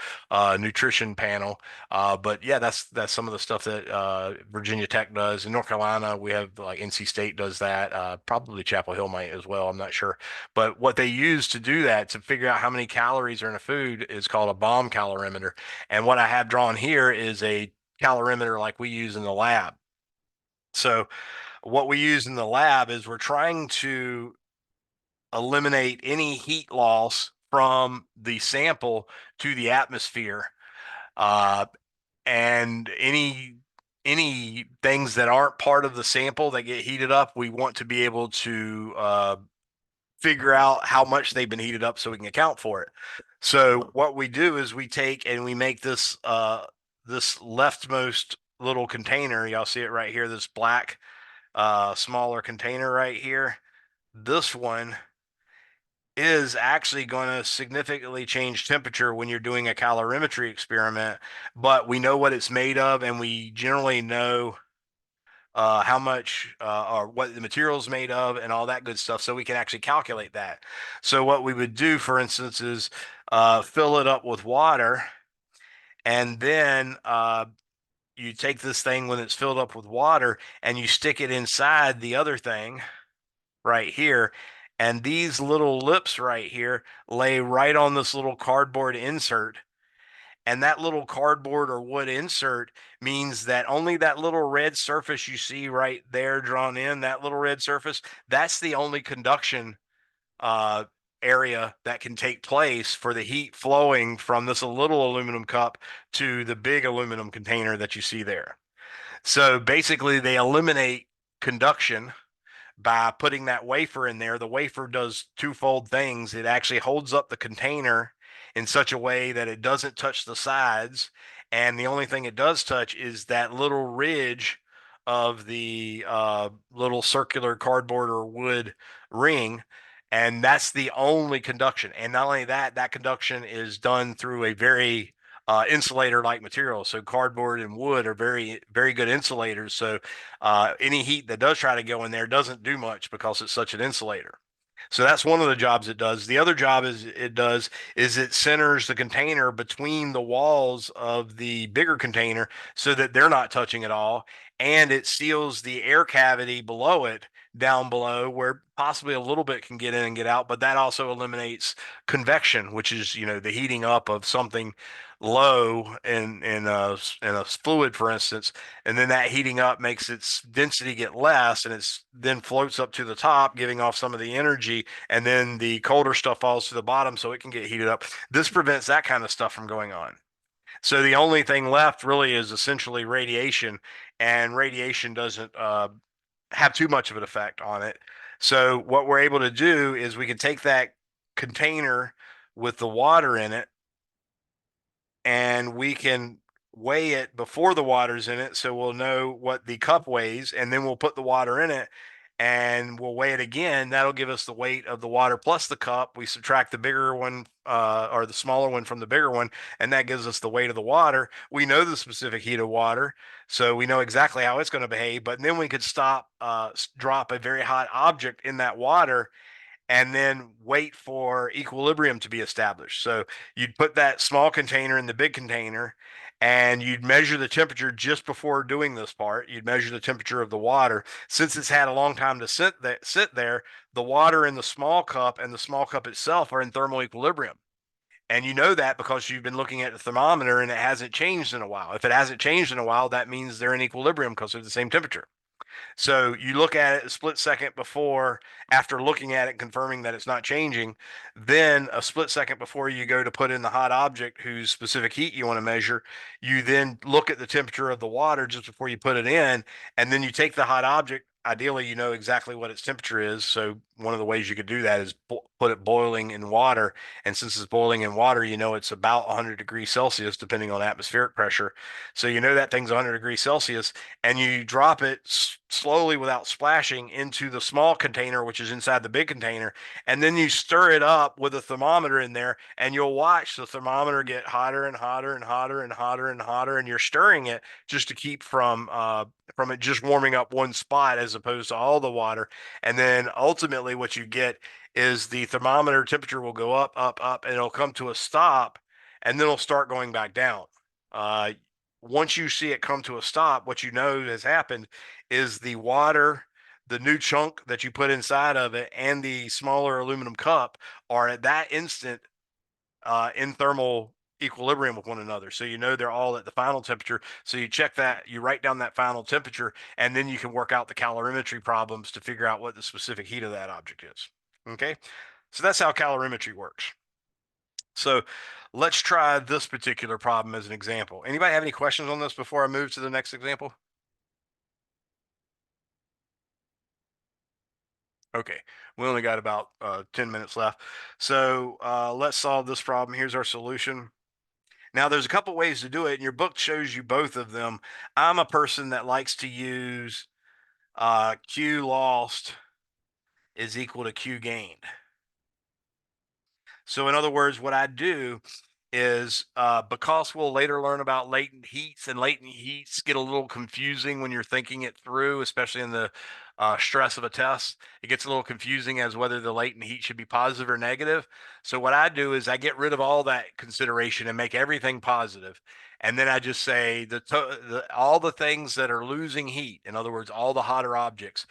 nutrition panel. But yeah, that's some of the stuff that Virginia Tech does. In North Carolina, we have like NC State does that. Probably Chapel Hill might as well. I'm not sure. But what they use to do that, to figure out how many calories are in a food, is called a bomb calorimeter. And what I have drawn here is a calorimeter like we use in the lab. So what we use in the lab is we're trying to eliminate any heat loss from the sample to the atmosphere, uh, and any things that aren't part of the sample that get heated up, we want to be able to figure out how much they've been heated up so we can account for it. So what we do is we take and we make this leftmost little container. Y'all see it right here, this black smaller container right here. This one is actually going to significantly change temperature when you're doing a calorimetry experiment, but we know what it's made of, and we generally know how much or what the material is made of and all that good stuff, so we can actually calculate that. So what we would do, for instance, is fill it up with water, and then you take this thing when it's filled up with water and you stick it inside the other thing right here. And these little lips right here lay right on this little cardboard insert. And that little cardboard or wood insert means that only that little red surface you see right there drawn in, that little red surface, that's the only conduction uh, area that can take place for the heat flowing from this little aluminum cup to the big aluminum container that you see there. So basically, they eliminate conduction by putting that wafer in there. The wafer does twofold things. It actually holds up the container in such a way that it doesn't touch the sides. And the only thing it does touch is that little ridge of the little circular cardboard or wood ring. And that's the only conduction. And not only that, that conduction is done through a very insulator-like material. So cardboard and wood are very, very good insulators. So any heat that does try to go in there doesn't do much because it's such an insulator. So that's one of the jobs it does. The other job is it centers the container between the walls of the bigger container so that they're not touching at all, and it seals the air cavity below it down below where possibly a little bit can get in and get out, but that also eliminates convection, which is the heating up of something low in a fluid, for instance, and then that heating up makes its density get less, and it's then floats up to the top, giving off some of the energy, and then the colder stuff falls to the bottom so it can get heated up. This prevents that kind of stuff from going on. So the only thing left really is essentially radiation, and radiation doesn't have too much of an effect on it. So what we're able to do is we can take that container with the water in it, and we can weigh it before the water's in it, so we'll know what the cup weighs, and then we'll put the water in it and we'll weigh it again. That'll give us the weight of the water plus the cup. We subtract the bigger one or the smaller one from the bigger one, and that gives us the weight of the water. We know the specific heat of water, so we know exactly how it's going to behave. But then we could drop a very hot object in that water and then wait for equilibrium to be established. So you'd put that small container in the big container, and you'd measure the temperature just before doing this part. You'd measure the temperature of the water. Since it's had a long time to sit there, the water in the small cup and the small cup itself are in thermal equilibrium. And you know that because you've been looking at the thermometer and it hasn't changed in a while. If it hasn't changed in a while, that means they're in equilibrium because they're the same temperature. So you look at it a split second before, after looking at it, confirming that it's not changing, then a split second before you go to put in the hot object whose specific heat you want to measure, you then look at the temperature of the water just before you put it in, and then you take the hot object. Ideally, you know exactly what its temperature is. So one of the ways you could do that is put it boiling in water. And since it's boiling in water, you know it's about 100 degrees Celsius, depending on atmospheric pressure. So you know that thing's 100 degrees Celsius, and you drop it slowly without splashing into the small container, which is inside the big container. And then you stir it up with a thermometer in there, and you'll watch the thermometer get hotter and hotter and hotter and hotter and hotter. And you're stirring it just to keep from it just warming up one spot as opposed to all the water. And then ultimately what you get is the thermometer temperature will go up, up, up, and it'll come to a stop, and then it'll start going back down. Once you see it come to a stop, what you know has happened is the water, the new chunk that you put inside of it, and the smaller aluminum cup are at that instant in thermal equilibrium with one another. So you know they're all at the final temperature. So you check that, you write down that final temperature, and then you can work out the calorimetry problems to figure out what the specific heat of that object is. Okay, so that's how calorimetry works. So let's try this particular problem as an example. Anybody have any questions on this before I move to the next example? Okay, we only got about 10 minutes left. So let's solve this problem. Here's our solution. Now, there's a couple ways to do it, and your book shows you both of them. I'm a person that likes to use Q lost is equal to Q gained. So in other words, what I do is because we'll later learn about latent heats, and latent heats get a little confusing when you're thinking it through, especially in the stress of a test. It gets a little confusing as whether the latent heat should be positive or negative. So what I do is I get rid of all that consideration and make everything positive. And then I just say all the things that are losing heat, in other words, all the hotter objects,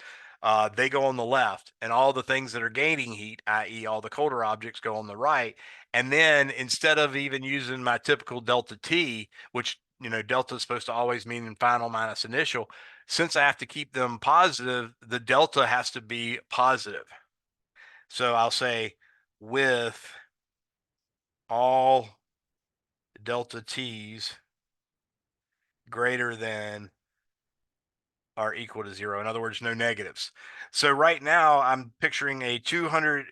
they go on the left, and all the things that are gaining heat, i.e. all the colder objects, go on the right. And then instead of even using my typical delta T, which, delta is supposed to always mean final minus initial, since I have to keep them positive, the delta has to be positive. So I'll say with all delta t's greater than are equal to 0. In other words, no negatives. So right now I'm picturing a 250.0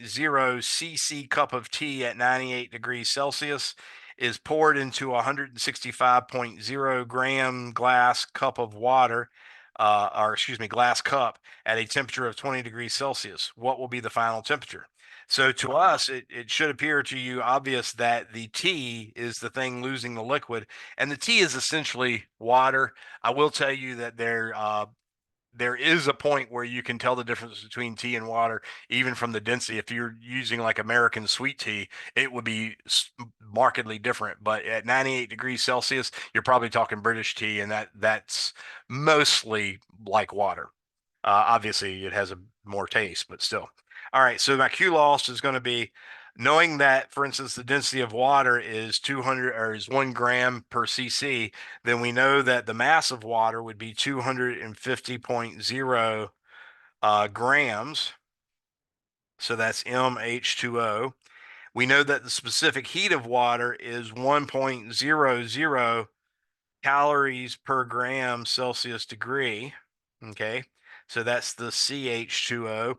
cc cup of tea at 98 degrees Celsius is poured into a 165.0 gram glass cup of water, or excuse me, glass cup at a temperature of 20 degrees Celsius. What will be the final temperature? So to us, it should appear to you obvious that the tea is the thing losing the liquid, and the tea is essentially water. I will tell you that there is a point where you can tell the difference between tea and water, even from the density. If you're using like American sweet tea, it would be markedly different. But at 98 degrees Celsius, you're probably talking British tea, and that's mostly like water. Obviously, it has a more taste, but still. All right, so my Q loss is going to be knowing that, for instance, the density of water is 200 or is 1 gram per cc, then we know that the mass of water would be 250.0 grams. So that's MH2O. We know that the specific heat of water is 1.00 calories per gram Celsius degree. Okay, so that's the CH2O.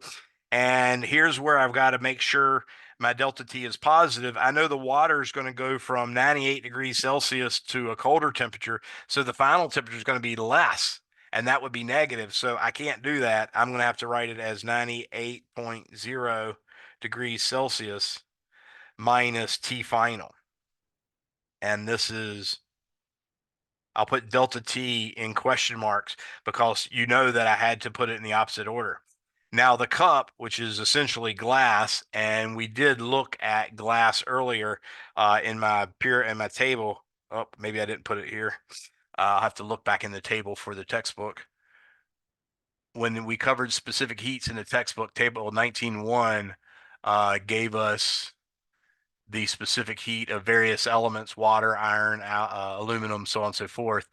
And here's where I've got to make sure my delta T is positive. I know the water is going to go from 98 degrees Celsius to a colder temperature. So the final temperature is going to be less, and that would be negative. So I can't do that. I'm going to have to write it as 98.0 degrees Celsius minus T final. And this is, I'll put delta T in question marks because you know that I had to put it in the opposite order. Now the cup, which is essentially glass, and we did look at glass earlier in my table. Oh, maybe I didn't put it here. I'll have to look back in the table for the textbook. When we covered specific heats in the textbook, table 19.1 gave us the specific heat of various elements: water, iron, aluminum, so on and so forth.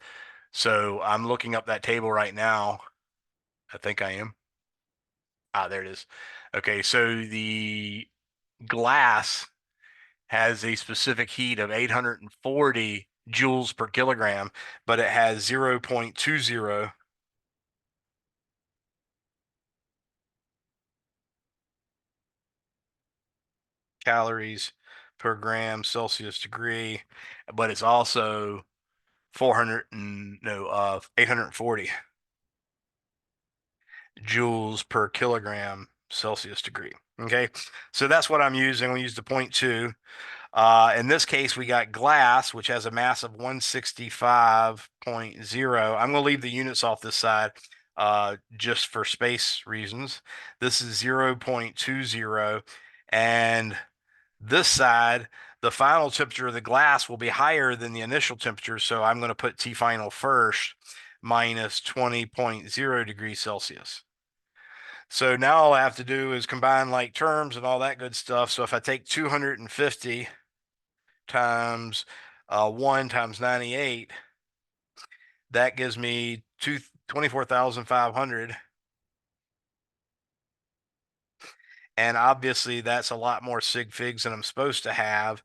So I'm looking up that table right now. I think I am. There it is. Okay, so the glass has a specific heat of 840 joules per kilogram, but it has 0.20 calories per gram Celsius degree, but it's also 840 joules per kilogram Celsius degree. Okay, so that's what I'm using. We use the 0.2. In this case, we got glass, which has a mass of 165.0. I'm going to leave the units off this side just for space reasons. This is 0.20. And this side, the final temperature of the glass will be higher than the initial temperature. So I'm going to put T final first, minus 20.0 degrees Celsius. So now all I have to do is combine like terms and all that good stuff. So if I take 250 times 1 times 98, that gives me 24,500. And obviously that's a lot more sig figs than I'm supposed to have,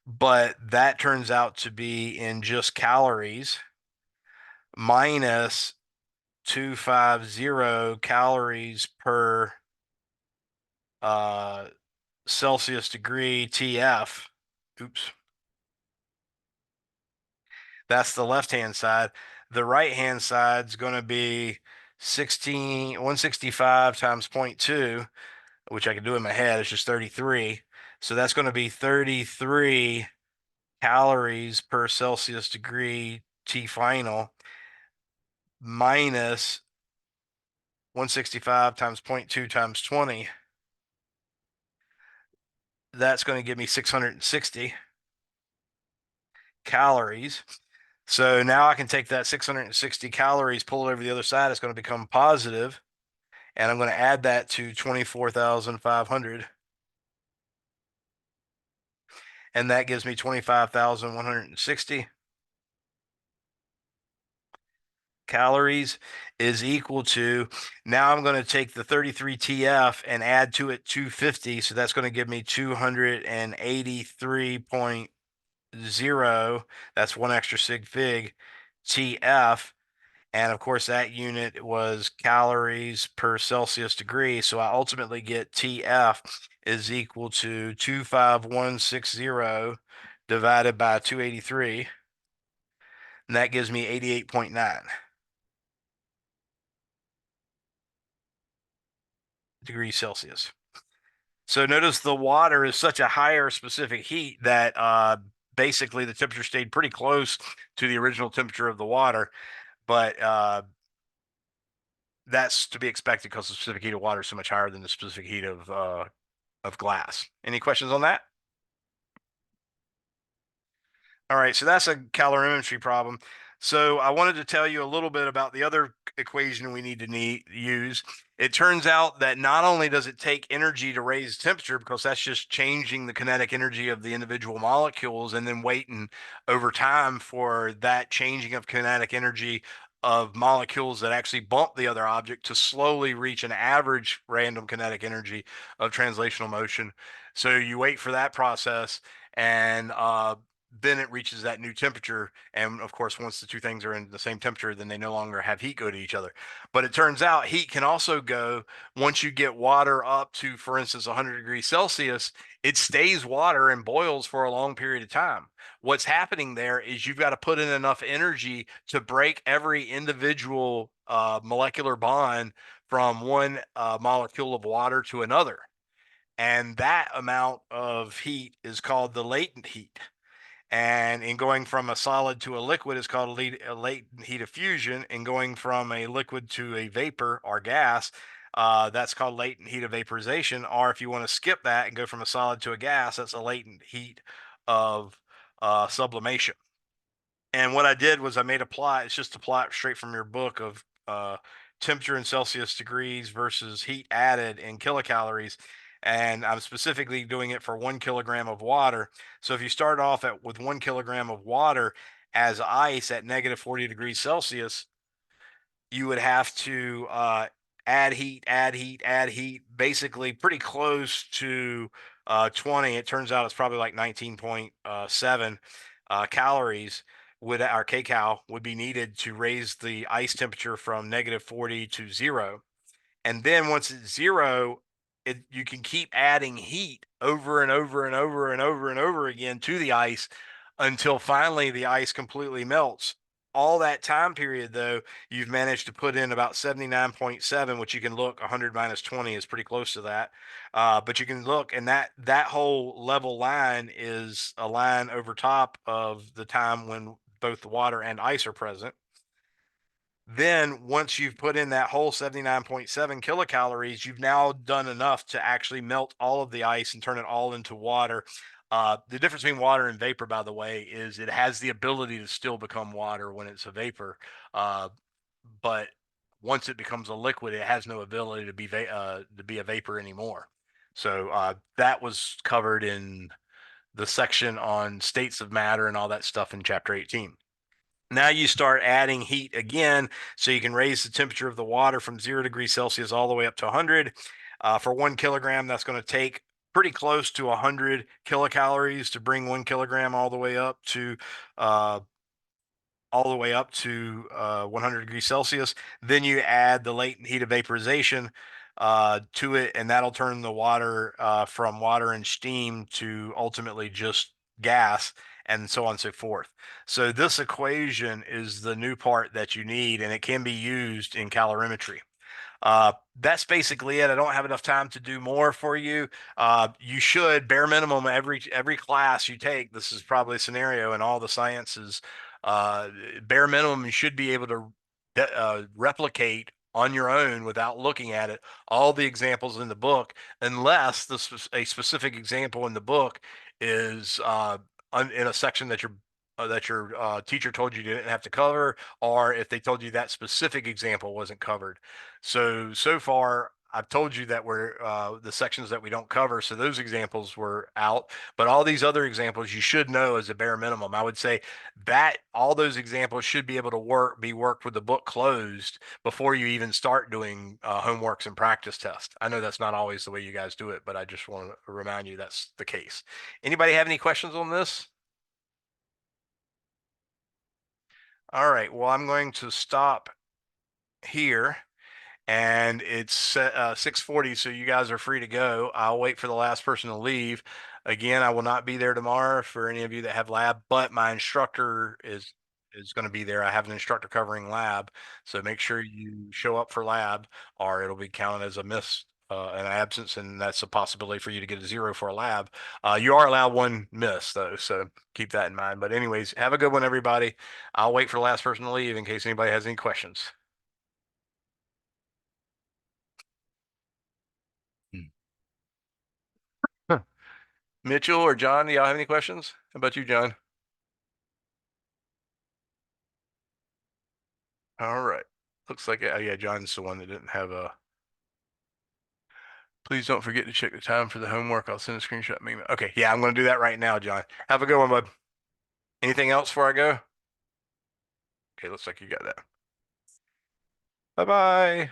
but that turns out to be in just calories minus 250 calories per Celsius degree TF. Oops. That's the left-hand side. The right-hand side is going to be 165 times 0.2, which I can do in my head. It's just 33. So that's going to be 33 calories per Celsius degree T final minus 165 times 0.2 times 20. That's going to give me 660 calories. So now I can take that 660 calories, pull it over the other side. It's going to become positive, and I'm going to add that to 24,500. And that gives me 25,160. calories is equal to, now I'm going to take the 33 TF and add to it 250. So that's going to give me 283.0. That's one extra sig fig TF. And of course, that unit was calories per Celsius degree. So I ultimately get TF is equal to 25160 divided by 283. And that gives me 88.9 degrees Celsius. So notice the water is such a higher specific heat that basically the temperature stayed pretty close to the original temperature of the water, but that's to be expected because the specific heat of water is so much higher than the specific heat of glass. Any questions on that? All right, so that's a calorimetry problem. So I wanted to tell you a little bit about the other equation we need to use. It turns out that not only does it take energy to raise temperature, because that's just changing the kinetic energy of the individual molecules and then waiting over time for that changing of kinetic energy of molecules that actually bump the other object to slowly reach an average random kinetic energy of translational motion. So you wait for that process, and then it reaches that new temperature. And of course, once the two things are in the same temperature, then they no longer have heat go to each other. But it turns out heat can also go, once you get water up to, for instance, 100 degrees Celsius, it stays water and boils for a long period of time. What's happening there is you've got to put in enough energy to break every individual molecular bond from one molecule of water to another. And that amount of heat is called the latent heat. And in going from a solid to a liquid is called a latent heat of fusion. And going from a liquid to a vapor or gas, that's called latent heat of vaporization. Or if you want to skip that and go from a solid to a gas, that's a latent heat of sublimation. And what I did was I made a plot. It's just a plot straight from your book of temperature in Celsius degrees versus heat added in kilocalories. And I'm specifically doing it for 1 kilogram of water. So if you start off with 1 kilogram of water as ice at negative 40 degrees Celsius, you would have to add heat, basically pretty close to 20. It turns out it's probably like 19.7 calories our kcal would be needed to raise the ice temperature from negative 40 to 0. And then once it's 0, you can keep adding heat over and over and over and over and over again to the ice until finally the ice completely melts. All that time period, though, you've managed to put in about 79.7, which you can look, 100 minus 20 is pretty close to that. But you can look, and that whole level line is a line over top of the time when both the water and ice are present. Then once you've put in that whole 79.7 kilocalories, you've now done enough to actually melt all of the ice and turn it all into water. The difference between water and vapor, by the way, is it has the ability to still become water when it's a vapor. But once it becomes a liquid, it has no ability to be a vapor anymore. So that was covered in the section on states of matter and all that stuff in chapter 18. Now you start adding heat again, so you can raise the temperature of the water from 0 degrees Celsius all the way up to 100. For 1 kilogram, that's going to take pretty close to 100 kilocalories to bring 1 kilogram all the way up to 100 degrees Celsius. Then you add the latent heat of vaporization to it, and that'll turn the water from water and steam to ultimately just gas, and so on and so forth. So this equation is the new part that you need, and it can be used in calorimetry. That's basically it. I don't have enough time to do more for you. You should, bare minimum, every class you take, this is probably a scenario in all the sciences, bare minimum, you should be able to replicate on your own without looking at it all the examples in the book, unless a specific example in the book is in a section that your teacher told you didn't have to cover, or if they told you that specific example wasn't covered. So far, I've told you that we're the sections that we don't cover, so those examples were out. But all these other examples you should know as a bare minimum. I would say that all those examples should be able to be worked with the book closed before you even start doing homeworks and practice tests. I know that's not always the way you guys do it, but I just want to remind you that's the case. Anybody have any questions on this? All right, well, I'm going to stop here, and it's 6:40, so you guys are free to go. I'll wait for the last person to leave. Again, I will not be there tomorrow for any of you that have lab, but my instructor is going to be there. I have an instructor covering lab, so make sure you show up for lab, or it'll be counted as a miss. An absence, and that's a possibility for you to get a 0 for a lab. You are allowed one miss, though, so keep that in mind. But anyways, have a good one, everybody. I'll wait for the last person to leave in case anybody has any questions. Huh. Mitchell or John, do y'all have any questions? How about you, John? All right. Looks like, yeah, John's the one that didn't have a. Please don't forget to check the time for the homework. I'll send a screenshot meme. Okay, yeah, I'm going to do that right now, John. Have a good one, bud. Anything else before I go? Okay, looks like you got that. Bye-bye.